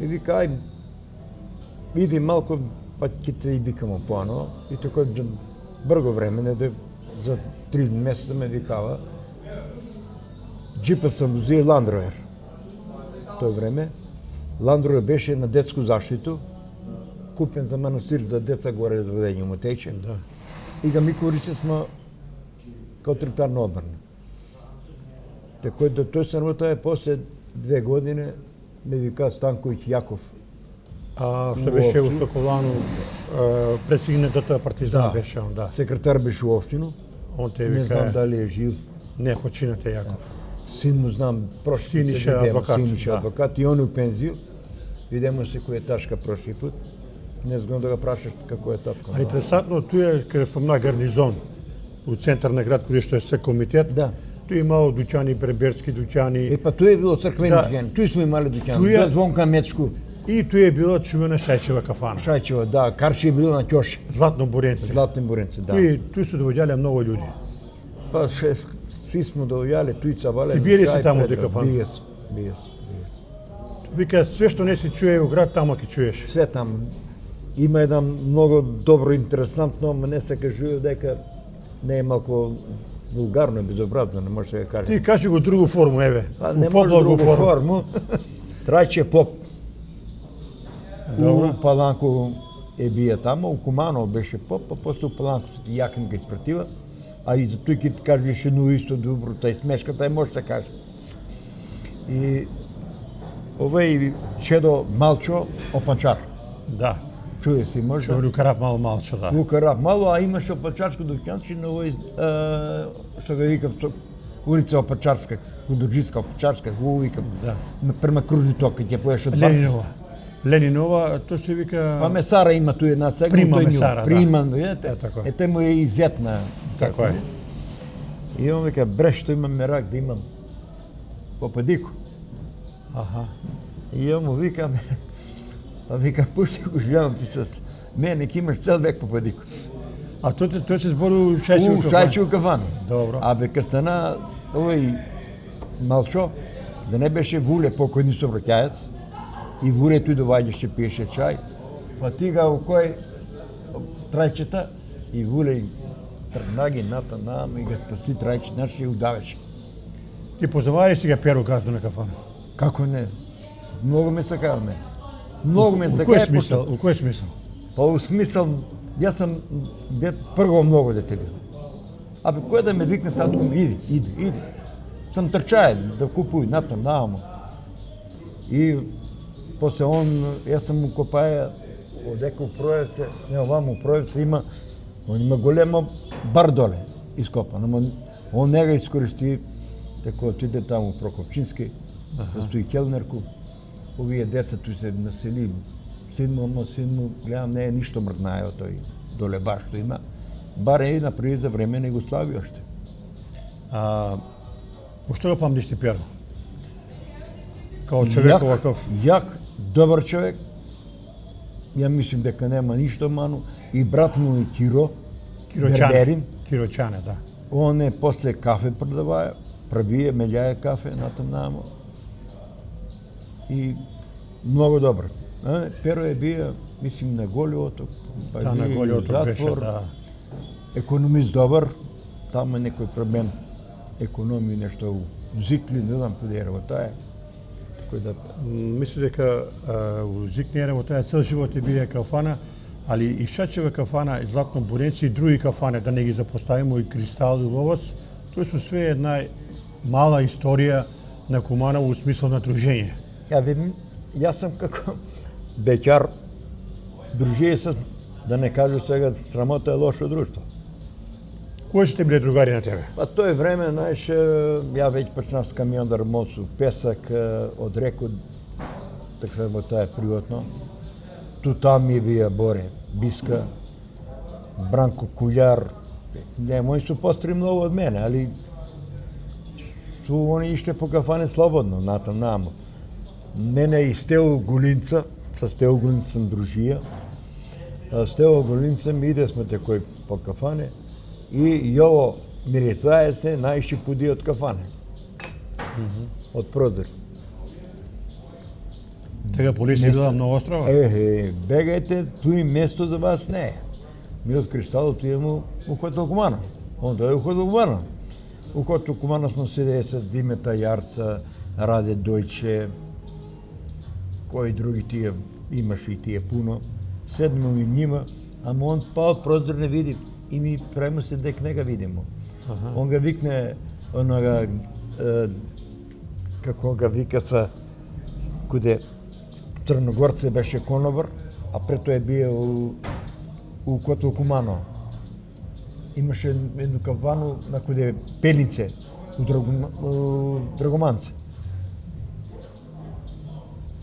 И вика, ај, иди малко, па ќе те и викамо поано. И така брго време, за 3 месеца ме викава. Джипът съм возил Land Rover. Тој време. Land Rover беше на детско заштито купен за манастир за деца горе заведение му тече. Да. И га ми користи сме kao тритарна одбрана. Така да той се работа после 2 години ме вика Станкович Јаков. А што беше у Соколану, пресигнатата партизан беше он, да. Секретар беше у општину. Он те Не знам вика, дали е жив. не, почината Јаков. Син му знам, прошли Синиша адвокат, Синиша да. адвокат и он е у пензiju. Видемо се кој е ташка прошли пут. Не знам да го прашаш како е татко. А интересантно, туе е, каде спомна гарнизон, у центар на град, каде што е се комитет, Да. туе имало дуќани, берберски дуќани, Па тој е било црквени Да. дуќани. Тој сме имали дуќани. Тој е- Тој Звонка Мечку. и туе е била чувена Шајчева кафана. Шајчева, да, Карши е било на Ќош. Златно Боренце. Златни буренци, да. Туе се довоѓале многу луѓе. Па сви сме дојале, тој цавале. И бие ли си таму дека фан? Бие се. Вика, све што не се чуе у град, тамо ќе чуеш. Све таму. Има една многу добро интересантно, ама не се кажува дека не е малку вулгарно и безобразно, не може да се каже. Ти кажи го другу форму, еве. Па у не може поблагу другу форму. Трајче поп. Добро. У Паланко е бие таму, у Куманово беше поп, па после у Паланко се Јаким га испратива. А и за тој ке ти кажеш едно исто добро, тај смешката може да се каже. И овој Чедо Малчо Опанчар. Да. Чуе си може. Што го карап малче, да. Лука Раб мало, а имаше опачарско дуќанче на овој, што го викав, улица Опачарска, Кудурџиска Опачарска, го викам. Да. Према Кружни ток, ќе поеш од Ленинова. Ленинова, тоа се вика... Па Месара има ту една сега, Прима тој Месара, да. Прима, видите? Е, така е. Те му е изетна. Тако е. И он вика, бре, што имам мерак да имам попадико. Аха. И он му викам, па вика, пушти го живеам ти с мене, ке имаш цел век попадико. А тој се збори у Шајчево кафана. Шајчево кафан. Добро. А бе кастана овој Малчо, да не беше Вуле покојни собраќаец, и Вуле тој доаѓаше пиеше чај, па тига у кој трајчета и Вуле трнаги ната нам и га спаси трајче, значи и удавеше. Ти познаваеш сега Перо газду на кафана? Како не? Многу ме сакава мене. Многу ме У сакава. кој смисел? У кој смисел? Па у смисел, јас сам прво многу дете бил. Абе, кој да ме викне татко ми, иди. Сам трчае да купуј натам, наамо. И после јас сам му копаја одека у Проевце, не овамо у Проевце има, он има големо бар доле ископан, ама он не га искористи, така отиде таму у Прокопчински, състои келнерку, овие деца тој се насели, син му, гледам, не е ништо мрднаео тој доле бар што има. Бар е и направи за време на Југославија уште. Пошто го памтиш ти Перо? Као човек оваков? Јак, добар човек. Ја мислим дека нема ништо ману. И брат му и Киро, берберин. Кирочане, да. Он е после кафе продаваја, правие, меѓаја кафе натам намо. И многу добар. Перо е бија, мислим, на Голи оток. Да, на Голи оток беше, да. Економист добар, таму е некој проблем. Економија нешто у Зикли, не знам каде е работаја. Да... Мислам дека у Зикли работаја цел живот е бија кафана, али и Шајчева кафана, и Златно Боренци и други кафане, да не ги запоставимо, и Кристал и Ловац, тоа се све една мала историја на Куманово у смисла на дружење. Јас сум како беќар, дружие се, да не кажу сега, срамота е лошо друштво. Кои сте биле другари на тебе? Па тој време, знаеш, ја веќе почнав с камион да работам песак од Реко, така се работаја приватно. Ту там ми бија Боре Биска, Бранко Кулјар, не, мои су постри многу од мене, али они ишле по кафане слободно, натам намо. Мене и Стео Гулинца, со Стео Гулинца сам дружија. Стео Гулинца ми иде сме такој по кафане и Јово милицаец се најши пуди од кафане. Од прозор. Тега полиција била многу острова? Бегајте, туи место за вас не е. Ми од Кристал отидемо у хотел Куманово. Он дојде у хотел Куманово. У хотел Куманово сме седеја с Димета Јарца, Раде Дојче, кои други тие, имаше и тие пуно. седнемо и нима, ама он па од прозор не види и ми правимо се дек не га видимо. Он га викне онага како га вика са куде Црногорце беше конобар, а пред тоа бие у Котел Кумано. Имаше едно кавану на куде Пенице, у Драгоманце.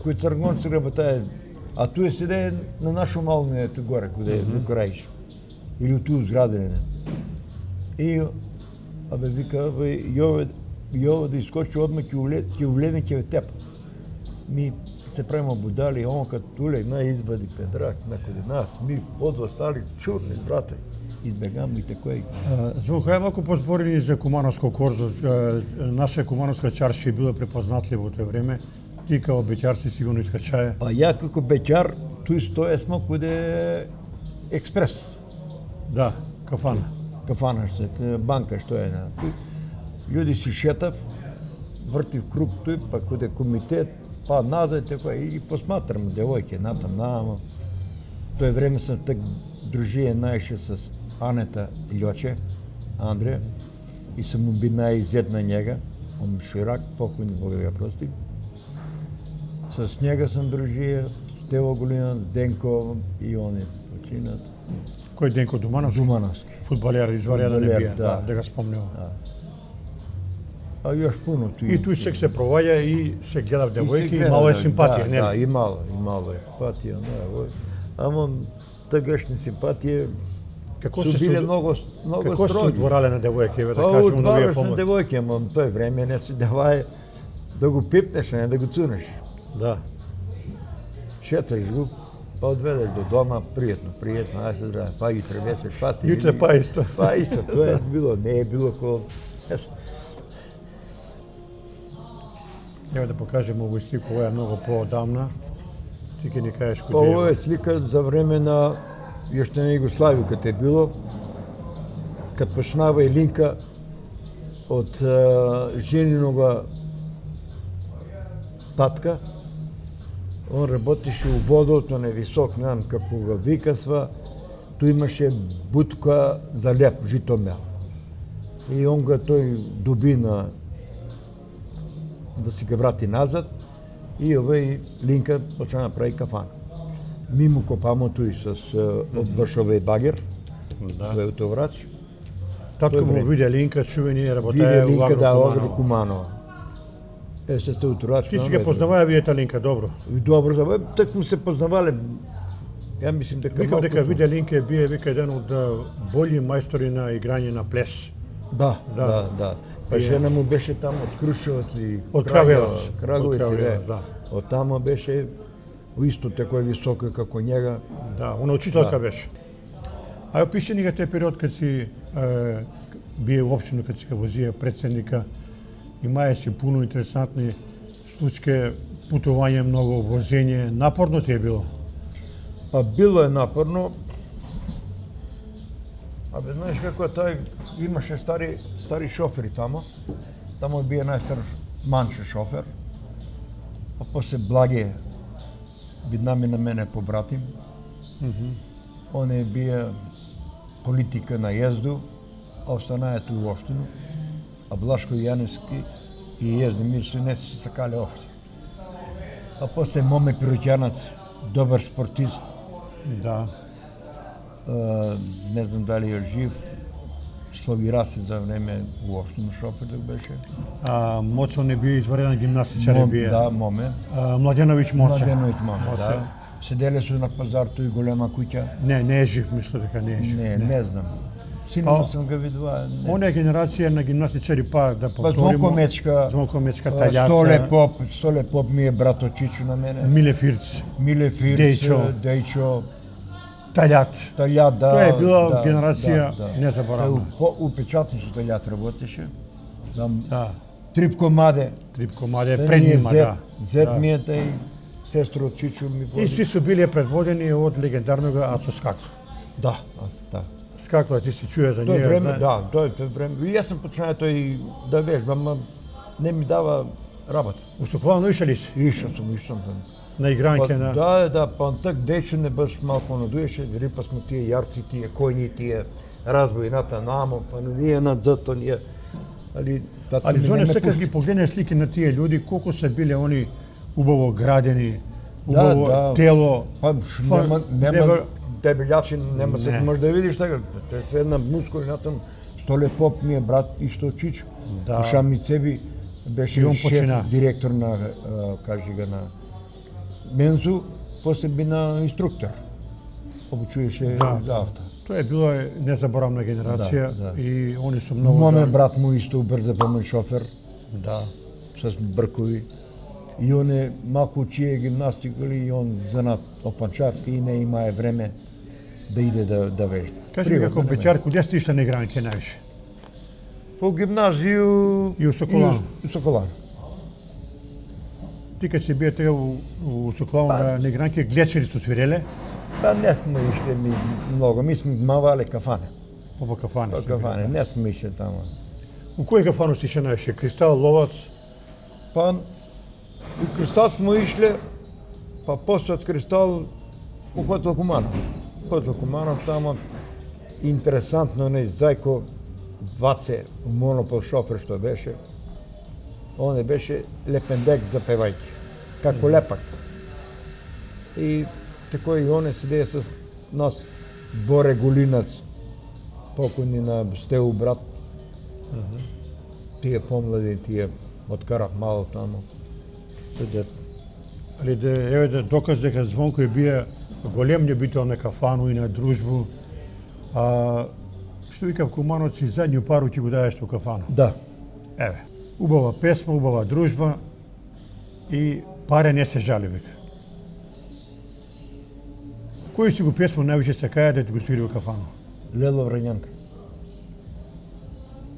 Кој Црногорце работае, а туе седе на нашо малне ту горе, куде е Краиш. Или у ту зградене. И абе вика, Јове да искочи одма ќе увлене ќе ве тепа. Ми се правимо будали, он кад туле на извади педрак некоде нас, ми одва стали чурни брате. Избегам и такој. Звуко, ај малку позборени за Кумановско корзо. Наша Кумановска чаршија била препознатлива во тоа време. Ти као беќар си сигурно искачае. Па ја како беќар, туј стоесмо куде експрес. Да, кафана. Кафана што е, банка што е на туј. Луѓе си шетав, вртив круг туј, па куде комитет, па назад така и посматрам девојке натам намо. Тоа време сам так дружија најше с Анета Лјоче, Андре, и съм му би најзет на njega, он ширак, покойни Бог да го прости. С njega съм дружија, Тево Голинан, Денко и они починат. Кој Денко Думановски? Думановски. Фудбалер изварјано не бија, да. да го спомнува. А још пуно туи. И туј сек се проваѓа и се гледав девојки и мало е симпатија, не? Да, имало е симпатија, да. Ама тагашни симпатија Како су се биле многу Како се строги. удворале на девојки, да Па кажем, новија удвараш на помој. девојки, ама тој време не се давае да го пипнеш, не да го цунеш. Да. Шеташ го, па одведеш до дома, пријатно, ај се здраве, па ги тревесеш, па се Јутре па исто. Па исто, тоа е било, не е било ко... Ево да покажем овој слика, ова е многу поодамна. Ти ќе ни кажеш Па куде ова е. е слика за време на јоште на Југославија кад е било, кад почнава Илинка од женинога татка, он работеше у водото на висок, не знам како го викасва, ту имаше будка за леп, житомел. И он го тој доби на да си го врати назад и овој Линка почна да прави кафана. Ми му копамо тој с одбршове багер, Да. тој отоврач. Татко му време. виде Линка, чувени Виде работае у Линка да Агро Агро Куманова. Се тој отоврач. Ти си га познаваја видете Линка, добро. Добро, да, так му се познавале. Ја мислим дека Викам дека виде Линка бие вика еден од бољи мајстори на играње на плес. Да. Па И- жена му беше таму од Крушевец и Од Краговец. Краговец, Од Краговец, да. Од таму беше исто такој високо како njega. Да, она учителка Да. беше. А опиши ни га тој период кад си бие уопштено кад си га возија председника. Имае си пуно интересантни случаи, путување многу, возење. Напорно ти е било? Па било е напорно. Абе, знаеш како тој имаше стари шофери тамо. Тамо бие најстар Манчо шофер. А после Благе виднами на мене побратим. Он е бие политика на језду, а останае ту уоштено. А Блашко Јаневски и језди мисли не се сакале офти. А после Моме Пиротјанац, добар спортист, Да. не знам дали е жив, Слави Расид за време уоштено шофер да беше. Моцо не бие изварена гимнастичар не бие. Да, Моме. Младеновиќ Моце. Младеновиќ Моме, Моце. да. Седеле су на пазар тој голема куќа. Не е жив, мисля дека не е жив. Не знам. Синема сам га видува. Она е генерација на гимнастичари, па да Па повторимо. Звонко Мечка, Звонко Мечка, Таљата, Столе Поп ми е брато Чичо на мене. Миле Фирц, Миле Фирц, Дејчо, Таљат. Таљат, да. Тоа е била генерација незаборавна. У печатното Таљат работеше. Там Да. Трипко Маде. Трипко Маде, пред нима, да. Зет ми е тај сестро од Чичо ми И води. сви су биле предводени од легендарнога Ацо Скакло. Да, да. Скакло, ти си чуе за Тој njega. време, да, тој време. И јас сам почнаа тој да вежбам, ама не ми дава работа. У Соколано ише ли си? Ишам. на игранке на... Да, па так дече не баш малко надуеше, дори па сме тия ярци, тия койни, тия разбойната намо, па не ние надзато ние. Али зоне секогаш ги погледнеш слики на тие луѓе, колку се биле они убаво градени, убаво тело. Па нема дебелячи, нема се може да видиш така. Тоа е една мускулината. Столе Поп ми е брат исто Чичо. Да. Уша Мицеби беше И он шеф, почина. директор на, кажи га, на Мензу, после би на инструктор. Обучуваше за авто. Тоа е била незаборавна генерација Да. и они се многу... Моме брат му исто брза помој шофер, Да. с бркови. И он е малку учие гимнастика и он занат опанчарски и не имае време да иде да вежда. Кажи ми како бечар, куде сте иште на игранке највише? По гимназiju И у Соколану. И у Соколану. Ти кога си бие тега у Соколану на игранке, гледачи ли су свиреле? Па не сме ишли ми многу, ми сме мавале кафане. По кафане. По кафане, не сме ишли тамо. У кој кафано си ише највише? Кристал, Ловац? Па у Кристал сме ишли, па после од Кристал у Хотел Куманов. Хотел Куманов тамо интересантно не зајко Ваце, монопол шофер што беше. Он не беше лепендек за певајки. Како лепак. И тако и он седее с нас Боре Голинац, покойни на Стеу брат. Тие помлади, тие откарав мало тамо. Седят. Али да еве да доказ дека Звонко е бие голем љубител на кафану и на дружбу. Што викав Кумановци, задњу пару ќе го даеш у кафану. Да. Еве, убава песма, убава дружба и паре не се жали, вика. Кој си го песма највише се каја да ти го свири у кафану? Лело Врањанка.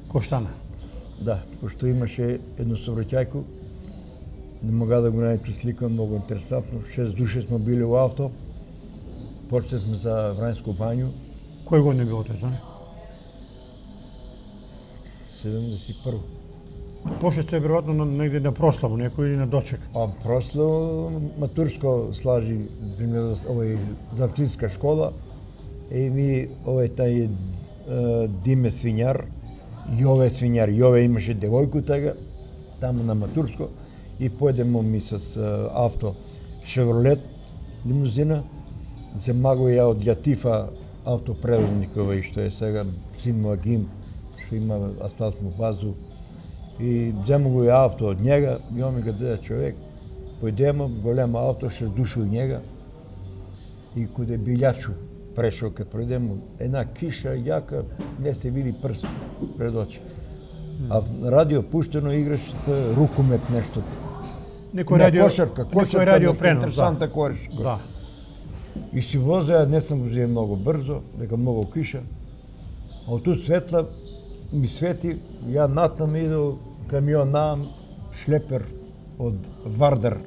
Коштана. Да, пошто имаше едно совраќајко, не мога да го најдем слика, многу интересантно. 6 души сме били у авто, почели сме за Врањско бању, Кој година било тој зоне? 71. Пошли сте веројатно негде на прославу, некој или на дочек. А просло матурско слажи зантинска школа и ми тај Диме Свињар, Јове Свињар, Јове имаше девојку тега, таму на матурско и појдемо ми с авто Шевролет лимузина, зема го ја од Јатифа автопревозникова и што е сега син му Агим, што има асфалтну базу. И взема го ја авто од njega и он ми го даде човек. Појдемо, големо авто, 6 души од njega. И каде Билјачу прешо, кај пројдемо, една киша јака, не се види прст пред очи. А радио пуштено играше се рукомет нешто. Некој радио, кошарка, некој радио пренос, интересантна корешка. Да. И си возеа, не сам го взе многу брзо, дека многу киша. А од тут светла ми свети, ја натам иду камион нам, шлепер од Вардар,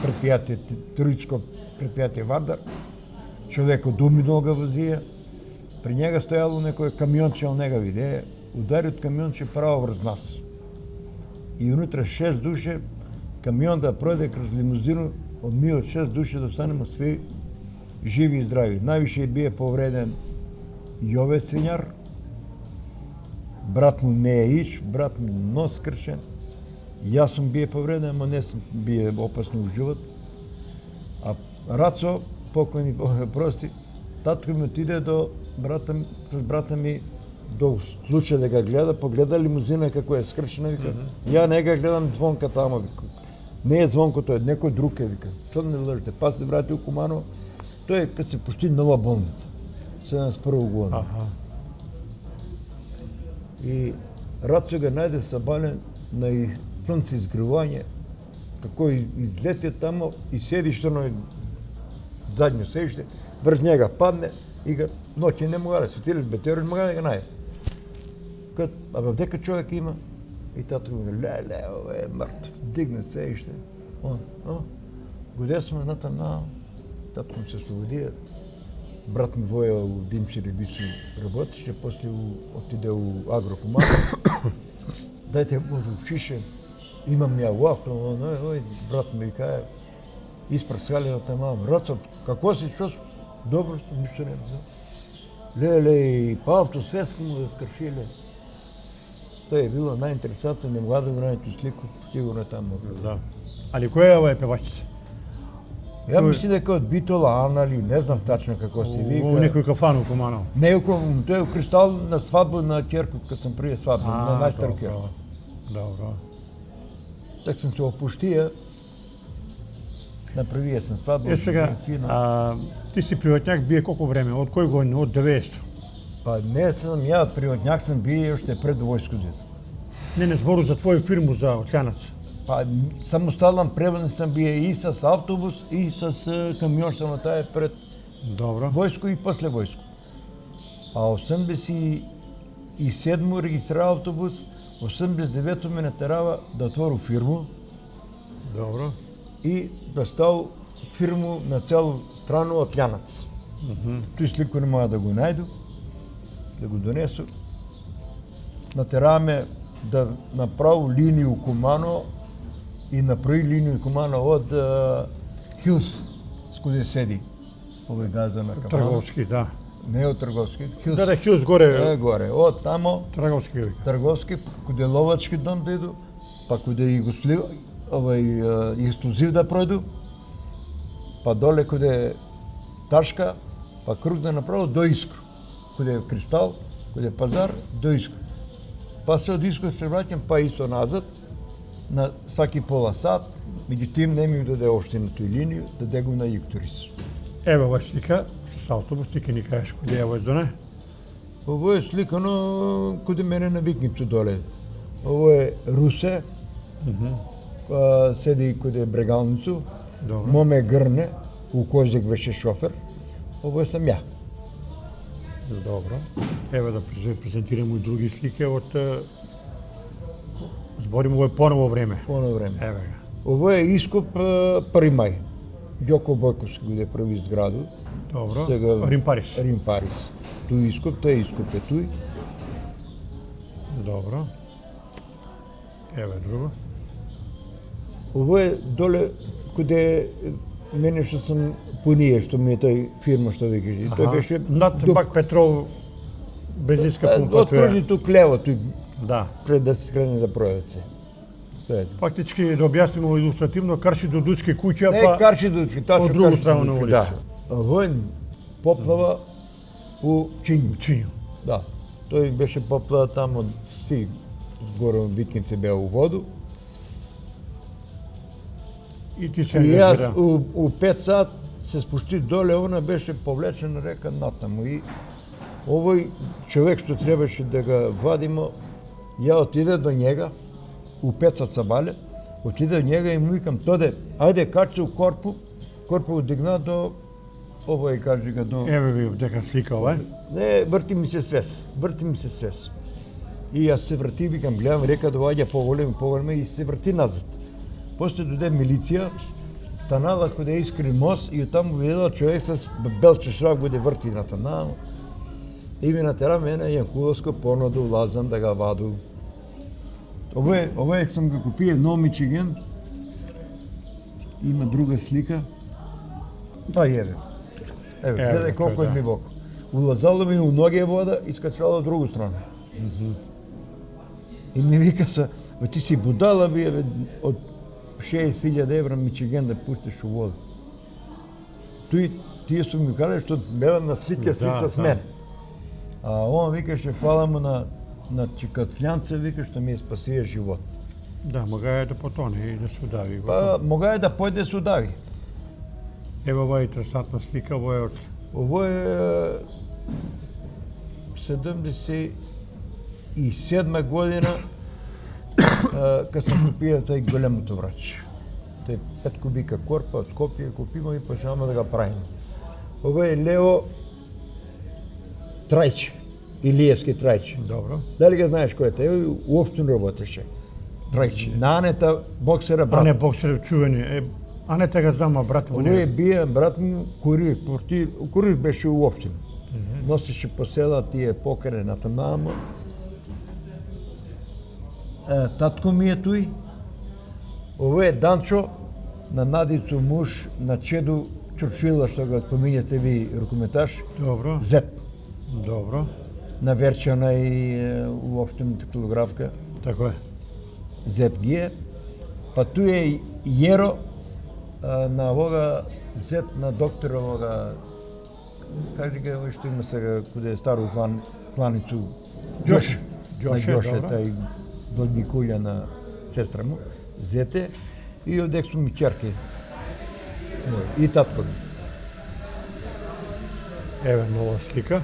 предпријатие, туристско предпријатие Вардар. Човек од Думино го возија, при njega стојало некој камионче, он не го видее, удари од камионче право врз нас. И унутре 6 души, камион да пројде кроз лимузину, од ми од 6 души да останемо сви живи и здрави. Највише бие повреден Јове Свињар, брат му Мејич, брат му нос скршен. Јас сум бие повреден, ама не сум бие опасно у живот. А Рацо, покојни прости, татко ми отиде до брата, с брата ми до случај да га гледа, погледа лимузина како е скршена, вика. Ја не га гледам Звонка тамо, вика. Не е Звонко, тој е некој друг е, вика. Што не лъжете? Па се врати у Куманово, тој е кад се пусти нова болница. 71 година. И Рацо га најде сабален на слънце изгревање, како излете тамо и седи што на задњо седиште, врз njega падне и га ноќе не мога да светили с бетери, не мога да го најде. Кад, абе дека човек има? И тато го леле, ове е мртв, дигне седиште. Он, годе сме натам на, тато му се слободија. Брат ми Воја у Димче Рибицу работеше, после отиде у Агрокомар. Дајте му учише имам ја лафта, ој, брат ми каже, испрскали на тамам, рацот, како си, што си? Добро, ништо не знам. Леле, па автосветски му да скршиле. Тоа е било најинтересантно, не мога да го најдете слику, сигурно таму. Да. Али која е оваа певачица? Ја мислам дека од Битола, Ана ли, не знам тачно како се вика. Во некој кафан у Куманово. Не, тој е Кристал на свадба на ќерку, кога сам прие свадба, на најстар ќерку. Добро. Так сам се опуштија, направија сам свадба. Е сега, ти си приватњак бие колку време? Од кој година? Од 90? Па не сам ја приватњак сам бие уште пред војското. Не збору за твоја фирму за Отлјанац. Па самостален превозник сам бие и с автобус и с камион само таа пред Добро. војско и после војско. А 87 регистрирав автобус, 89 ме натерава да отвору фирму Добро. и да став фирму на цел страну Отлјанац. Тој слику не мога да го најду, да го донесу. Натераваме да направу линiju Кумано и направи линiju Кумано од Хилс, скуде седи овој газда на кафана. Трговски, да. Не од Трговски, Хилс. Да, Хилс горе. Горе. Од тамо, Трговски вика. Трговски, куде Ловачки дом да иду, па куде Југослив, ексклузив да пројду, па доле куде Ташка, па круг да направо до Искро. Куде е Кристал, куде е Пазар, до Искро. Па се од Искро се враќам, па исто назад, на сваки пола сат, меѓутоа не ми даде оште на тој линiju, даде го на Јукторис. Ева ова слика с автобус, ти ке ни кажеш куде е овој зона? Ово е сликано куде мене на Викнипцу доле. Ово е Русе, седи куде Брегалницу, Добро. моме грне, у Козик беше шофер, ово сам ја. Добро. Ева да презентираме и други слики од зборим ово е поново време. Оно време. Еве га. Ово е Ископ 1 мај. Ѓоко Бојковски го прави зграду. Добро. Сега Рим Парис. Рим Парис. Туј Ископ, тој Ископ е туј. Добро. Еве друго. Ово е доле куде мене што сум поние, што ми е тој фирма што ви кажи. Тој беше над Бак Петрол бензинска пумпа. од преди тук лево, тој Да. пред да се крене да продаде се. Тоа е. Фактички да објаснимо илустративно, Карши до Дучки куќа, Не, па Карши Дучки, таа од што другу Карши страна на Дучки, улица. Да. Вој поплава у Чинј. Чинју. Да. Тој беше поплава тамо, сви згоре викинци беа у воду. И ти се И јас ангажира. у 5 сат се спусти доле, она беше повлечена река натаму и овој човек што требаше да ga вадимо, ја отиде до njega, у 5 сат сабале, отиде до njega и му викам, Тоде, ајде качи у Корпу, Корпу одигна до, овој кажи га до... Еве ви дека слика ова. Не, врти ми се свес, врти ми се свес. И јас се врти, викам, гледам река доаѓа поголема и се врти назад. После дојде милиција, станала каде е Искрен мост и оттаму видела човек с белче шрак годе врти на таму. И ми натера мене Јанкуловско поноду лазам да га ваду. Ова сам го купија нов Мичиген. Има друга слика. Па еве. Еве, гледај колку е длабоко. Улазало ми у ноге вода и скачало од другу страна. И ми вика се, ти си будала би, од 60.000 евра Мичиген да пуштиш у вода. Тие су ми кажали што беа на слика си с мене. А он викаше, фала му на Чикатлјанце, вика што ми спасија живот. Да, мога е да потоне и да се удави. Па, мога е да појде се удави. Ево ова е интересантна слика, ова е од... Ово е 77 година, кад сум купија тај големото врач. Тај 5 кубика корпа од Скопје купимо и почнаваме да ga правиме. Ова е Лео Трајче, Илиевски Трајче. Добро. Дали ga знаеш кој е тај? Уопштено работеше. Трајче. На Анета боксера брат. Ане боксер чувени. Анета ga знам, а брат му Овој не. бија брат му курир, курир беше уопштен. Носеше по села тие покаре на тамамо. Татко ми е туј, Ово е Данчо, на Надицу муж на Чеду Чурчила, што го споминjate ви рукометаш, Добро. Зет. Добро. На Верчана и уопштената килографка. Тако е. Зет ги е. Па ту е Јеро на овога Зет на доктор овога, кажи га што има сега куде е старо кланицу. Ѓоше. На Ѓоше, Ѓоше, добро. тај Додникулја на сестра му, Зете, и одек су ми ќерки. И татко ми. Еве нова слика.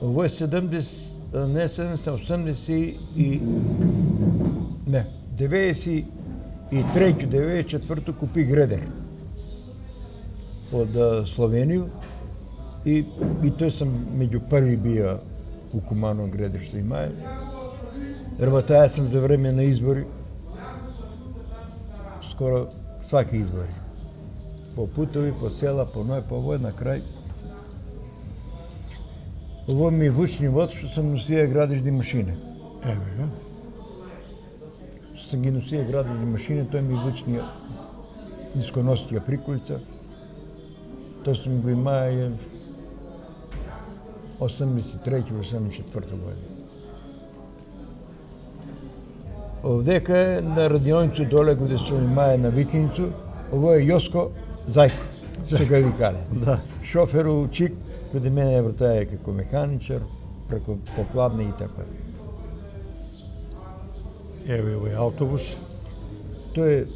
Ово е 70, не 70, 80 и... Не, 93 94 купи Гредер од Словенију и тој сам меѓу први бија у Кумано Гредер што имае. Работаја сам за време на избори, скоро сваки избори. По путови, по села, по ној, по вој, на крај. Ово ми е вучни воз што сам носија градежни машини. Еве га. Што сам ги носија градежни машини, тој ми вучнија нисконосија приколица. Тоа сум го имаја 83-84 година. Овдека е на радионицу доле каде сум имаја на викињцу, ово е Јоско Зајко, што га викале. Да. Шоферу Чик, каде мене вртаја како механичар, преку попладне и така. Еве овој автобус. Тој е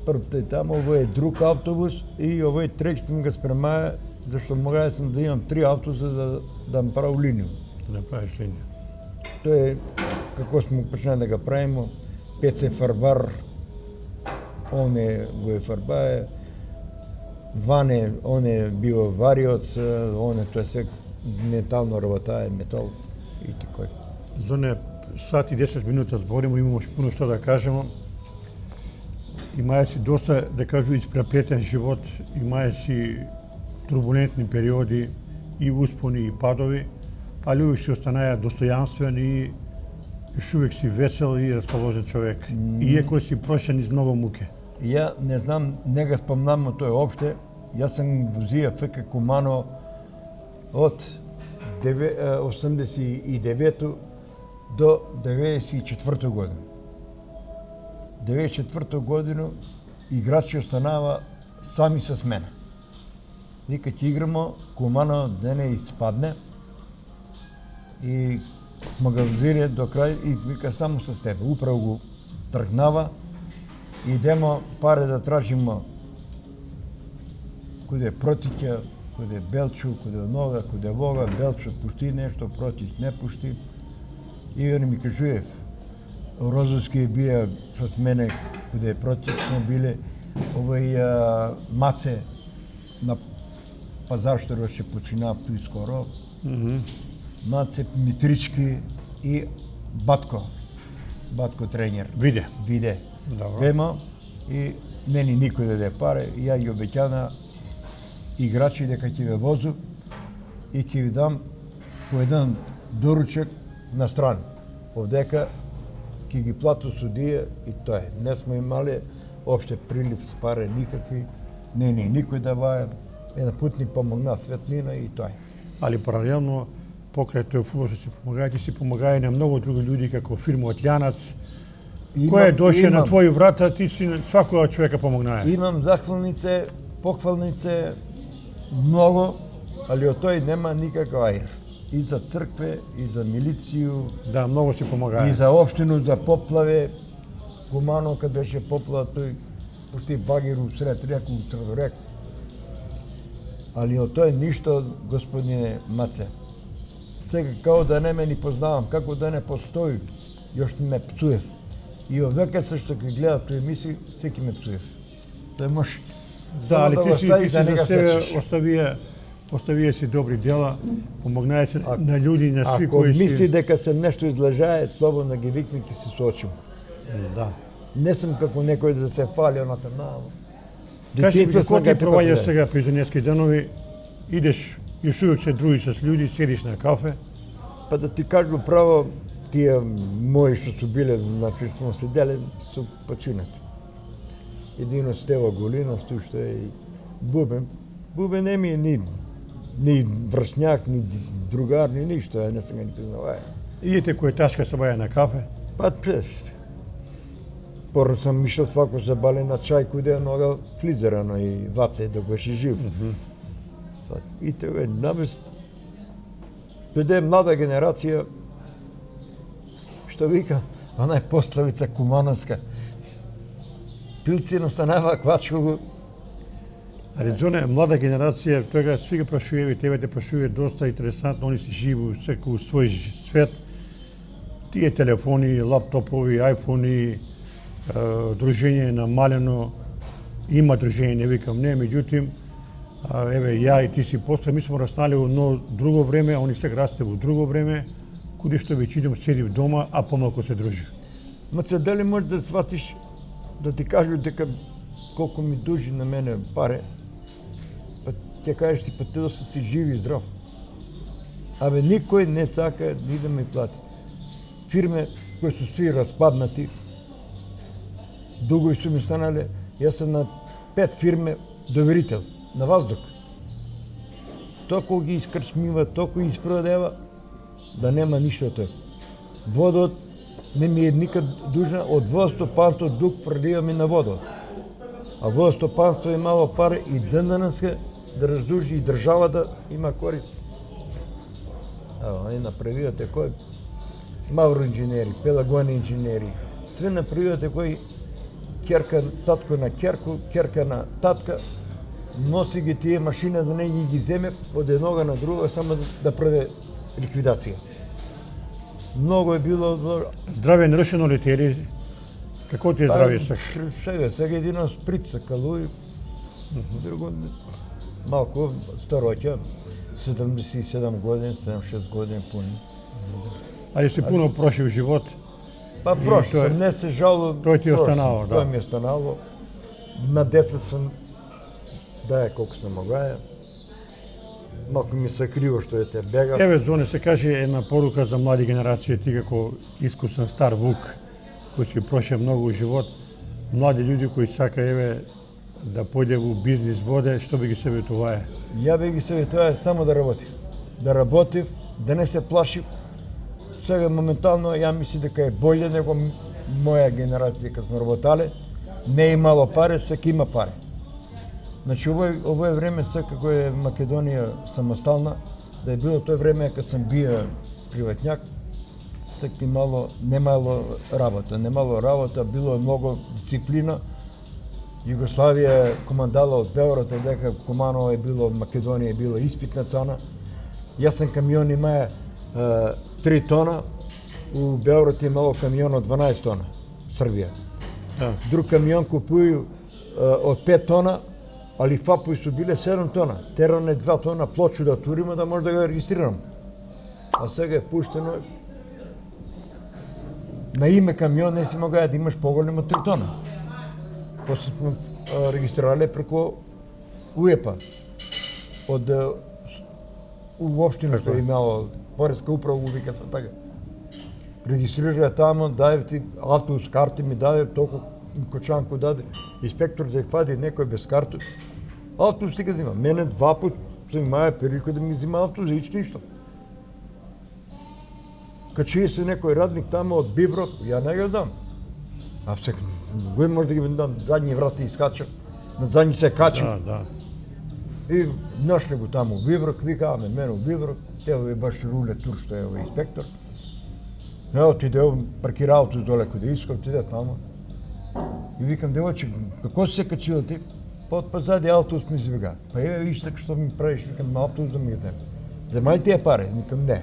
првта и тамо, ово е друг автобус и овој треќ сум го спремаја, зашто могаја сум да имам 3 автобуса за да направам линiju. Да правиш линија. Тој е, како сме почнали да го правимо, Пеце Фарбар, он е го е фарбае, Ване, он е био вариоц, он е тоа се метално работае, метал и такој. За не сат и 10 минута зборимо, имamo пуно што да кажемо. Имаја си доста, да кажу, испреплетен живот, имаја си турбулентни периоди, и успони и падови, али увек си останаја достојанствен и еш увек си весел и расположен човек. Иако си прошен из многу муке. Ја не знам, не го спомнам тој опште, јас сам возија ФК Кумано од 89 до 94 година. 94 година играчи останава сами со мене. Вика ќе играмо, Кумано дене испадне и магазире до крај и вика само со тебе. Управо го тргнава, идемо паре да тражимо куде Протиќа, куде Белчу, куде Нога, куде Вога, Белчу пушти нешто, Протиќ не пушти. И они ми кажуе, Розовски бија с мене, куде Протиќ сме биле, овој Маце на пазар што беше почина тој скоро, Маце Митрички и Батко тренер. Виде. Добро. Бема и нени никој даде пари, ја ги обеќана играчи дека ќе ве возу и ќе ви дам по еден доручек на страна. Овдека ќе ги плату судија и тоа е. Не сме имале опште прилив с пари никакви, нени никој даваја. Еден пут ни помогна светлина и тоа е. Али паралелно, покрај тој фудбал што си помагаја, ти си помагаја на многу други луѓе како фирма Отљанац, кој е доше на твои врата, ти си свакога човека помогнаја. Имам захвалнице, похвалнице, многу, али од тој нема никаков ајр. И за цркве, и за милицију, Да, многу си помагаја. и за општину, за поплаве. Кумано, кад беше поплава, тој пушти багер у сред река, у средорек. Али од тој ништо, господине Маце. Сега као да не ме ни познавам, како да не постои, још ме пцуев. И овдека се што ќе гледат тој емисија, секи ме пцуев. Тој може. Да, али ти си да за себе оставија си добри дела, помогнаја се на луѓе, на сви Ако кои си... мисли дека се нешто излажае, слободно ги викни, ќе се соочим. Да. Не сум како некој да се фали оната наво. Кажи ми, како ти проваѓа сега пензионерски денови, идеш, још увек се дружиш с луѓе, седиш на кафе. Па да ти кажу право, тие мои што су биле на што седеле, су починати. Едино Стева Голинов, тој што е Бубен. Бубен не ми е ни врсњак, ни другар, ни ништо, не се го ни признаваја. Идете кој ташка се баја на кафе? Па прес. Порно сам мишел свако се бале на чај куде нога флизерано и ваце док беше жив. И тоа е навес. Дојде млада генерација, што вика, она е пословица кумановска. Пилци настанава квачко го. Аризона е млада генерација, тога сви го прашуваме, тебе те прашуваме доста интересантно, они си живу секој у свој свет. Тие телефони, лаптопови, айфони, дружење намалено, има дружење, не викам не, меѓутим, еве ја и ти си после, ми смо раснали во едно друго време, а они сега расте во друго време, куде што веќином седи дома, а помалку се дружи. Ма се дали можеш да сватиш, да ти кажу дека колку ми дужи на мене паре, па ќе кажеш си, па ти да си жив и здрав. Абе, никој не сака ни да ми плати. Фирме кои су сви распаднати, дуго и су ми станале, јас сум на 5 фирме доверител, на воздух. Току ги искршмива, току испродева, да нема ништо тој. Водот не ми е никад дужна, од водостопанство дуг фрлива ми на водот. А водостопанство е мало пари и ДНС да раздужи и држава да има корист. Они направивате кој Мавро инженери, Пелагони инженери, све направивате кој керка, татко на керку, керка на татка, носи ги тие машина да не ги земе од еднога на друга, само да прави ликвидација. Многу е било... Здраве нарушено ли ти е ли? Како ти е здраве сега? Сега едино сприт се калуи, друго малку староќа, 77 години, 76 години пуни. Али си пуно прошил живот? Па прошил сам, не се жало. Тој ти останало, да. Тој ми останало. На деца сам, даја колку сам могаја. Малку ми се криво што е те бегав. Еве, Зоне, се каже една порука за млади генерација, ти како искусен стар вук, кој си прошил многу живот, млади луѓе кои сака, еве, да појде во бизнис воде, што би ги советувае? Ја би ги советувае само да работи. Да работив, да не се плашив. Сега моментално ја мисли дека е болje него моја генерација кога сме работале. Не имало пари, сега има пари. Значи ово е време сега како е Македонија самостална, да е било тоа време кога сам бија приватњак, така немало работа, било е многу дисциплина. Југославија е командала од Белород, дека Куманово е било, Македонија е било испитна цана. Јас сам камион имаја 3 тона, у Белород е имало камион од 12 тона, Србија. Да. Друг камион купуju од 5 тона, али фапуи су биле 7 тона. Теран е 2 тона плочу да турима да може да го регистрирам. А сега е пуштено на име камион не си могаја да имаш поголем од 3 тона. После сме регистрирале преку УЕПА од општина што е имало Пореска управа вика сме така. Регистрираа тамо, даде ти автобус карти ми даде, толку кочанку даде. Инспектор да фади некој без карта. Автобус ти го зима. Мене 2 пат се имаја прилика да ми зима автобус, ич ништо. Качи се некој радник тамо од Биброк, ја не го дам. А се гој може да ги дам задни врати искача, на задни се кача. Да. И нашли го тамо у Биброк, вика, мене у Биброк, ево е баш руле тур што е овој инспектор. Ево отиде, паркира автобус доле каде иска, отиде тамо. И викам, девојче, како си се качил ти? Па зади автобус ми збега. Па еве виж сега што ми правиш, викам, на автобус да ми ги земе. Земај тие пари, викам не.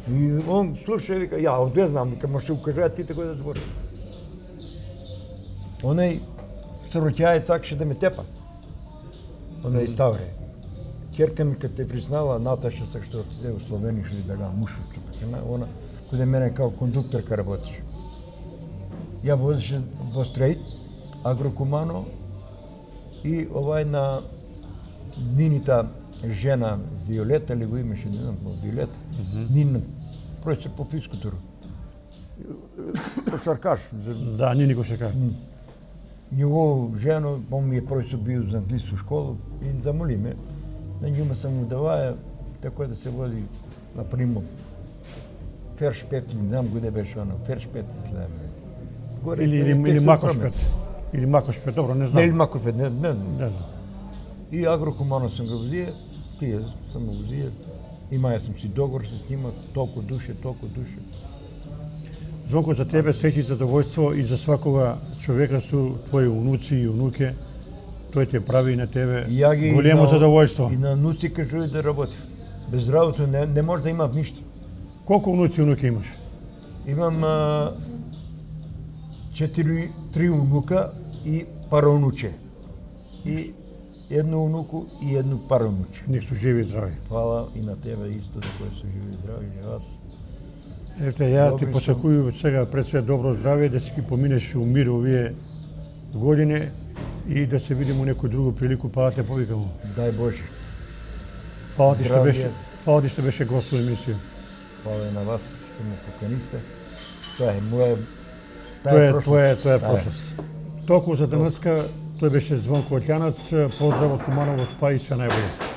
И он слуша и вика, ја, овде знам, викам, може го кажа ти тако да збори. Онај срутјаец сакаше да ме тепа. Онај Ставре. Керка ми кад те признала Наташа сега што отиде у Словенија што бега муш од Чупакина, она каде мене као кондукторка работеше. Ја возеше во стрейт, Агрокумано и овај на Нинита жена Виолета ли го имаше, не знам, Виолета. Нина, пројде по физкултура. кошаркаш. Да, не никој ще каже. Негово жено, он ми е просто бил за английску школу и замоли ме. На njima sam mu давая tako da se vodi, na primjer, Feršpet, ne znam gdje беше ono, Feršpet izgleda. Gore, Или Макошпет. Или Макошпет, добро, не Не, знам. или Макошпет, не знам. Не знам. И Агрокомано съм го взие, тие съм го взие. Имая съм си договор с njima, толкова души. Звонко, за тебе среќа и задоволство и за свакога човека су твои унуци и унуке. Тој те прави на тебе Я ги големо задоволство. И на внуци кажу да работи. Без работа не може да има нищо. Колку унуци и унуки имаш? Имам 3 унука и параунуче. И едно унуко и едно параунуче. Нек су живи и здрави. Хвала и на тебе исто, да кои су живи и здрави, и вас. Ете, ја ти Добри посакувам сега пред све добро здравје, да си ги поминеш у мир овие години и да се видиме у некој другу прилику, па да те повикамо. Дай Боже. Фала ти што Здравје. беше, фала ти што беше гост во емисија. Хвала и на вас, што ме поканисте. Тоа е моја... Тоа е прошлост. Толку за денеска, тој беше Звонко Оќанац, поздрав од Куманово СПА и све најболе.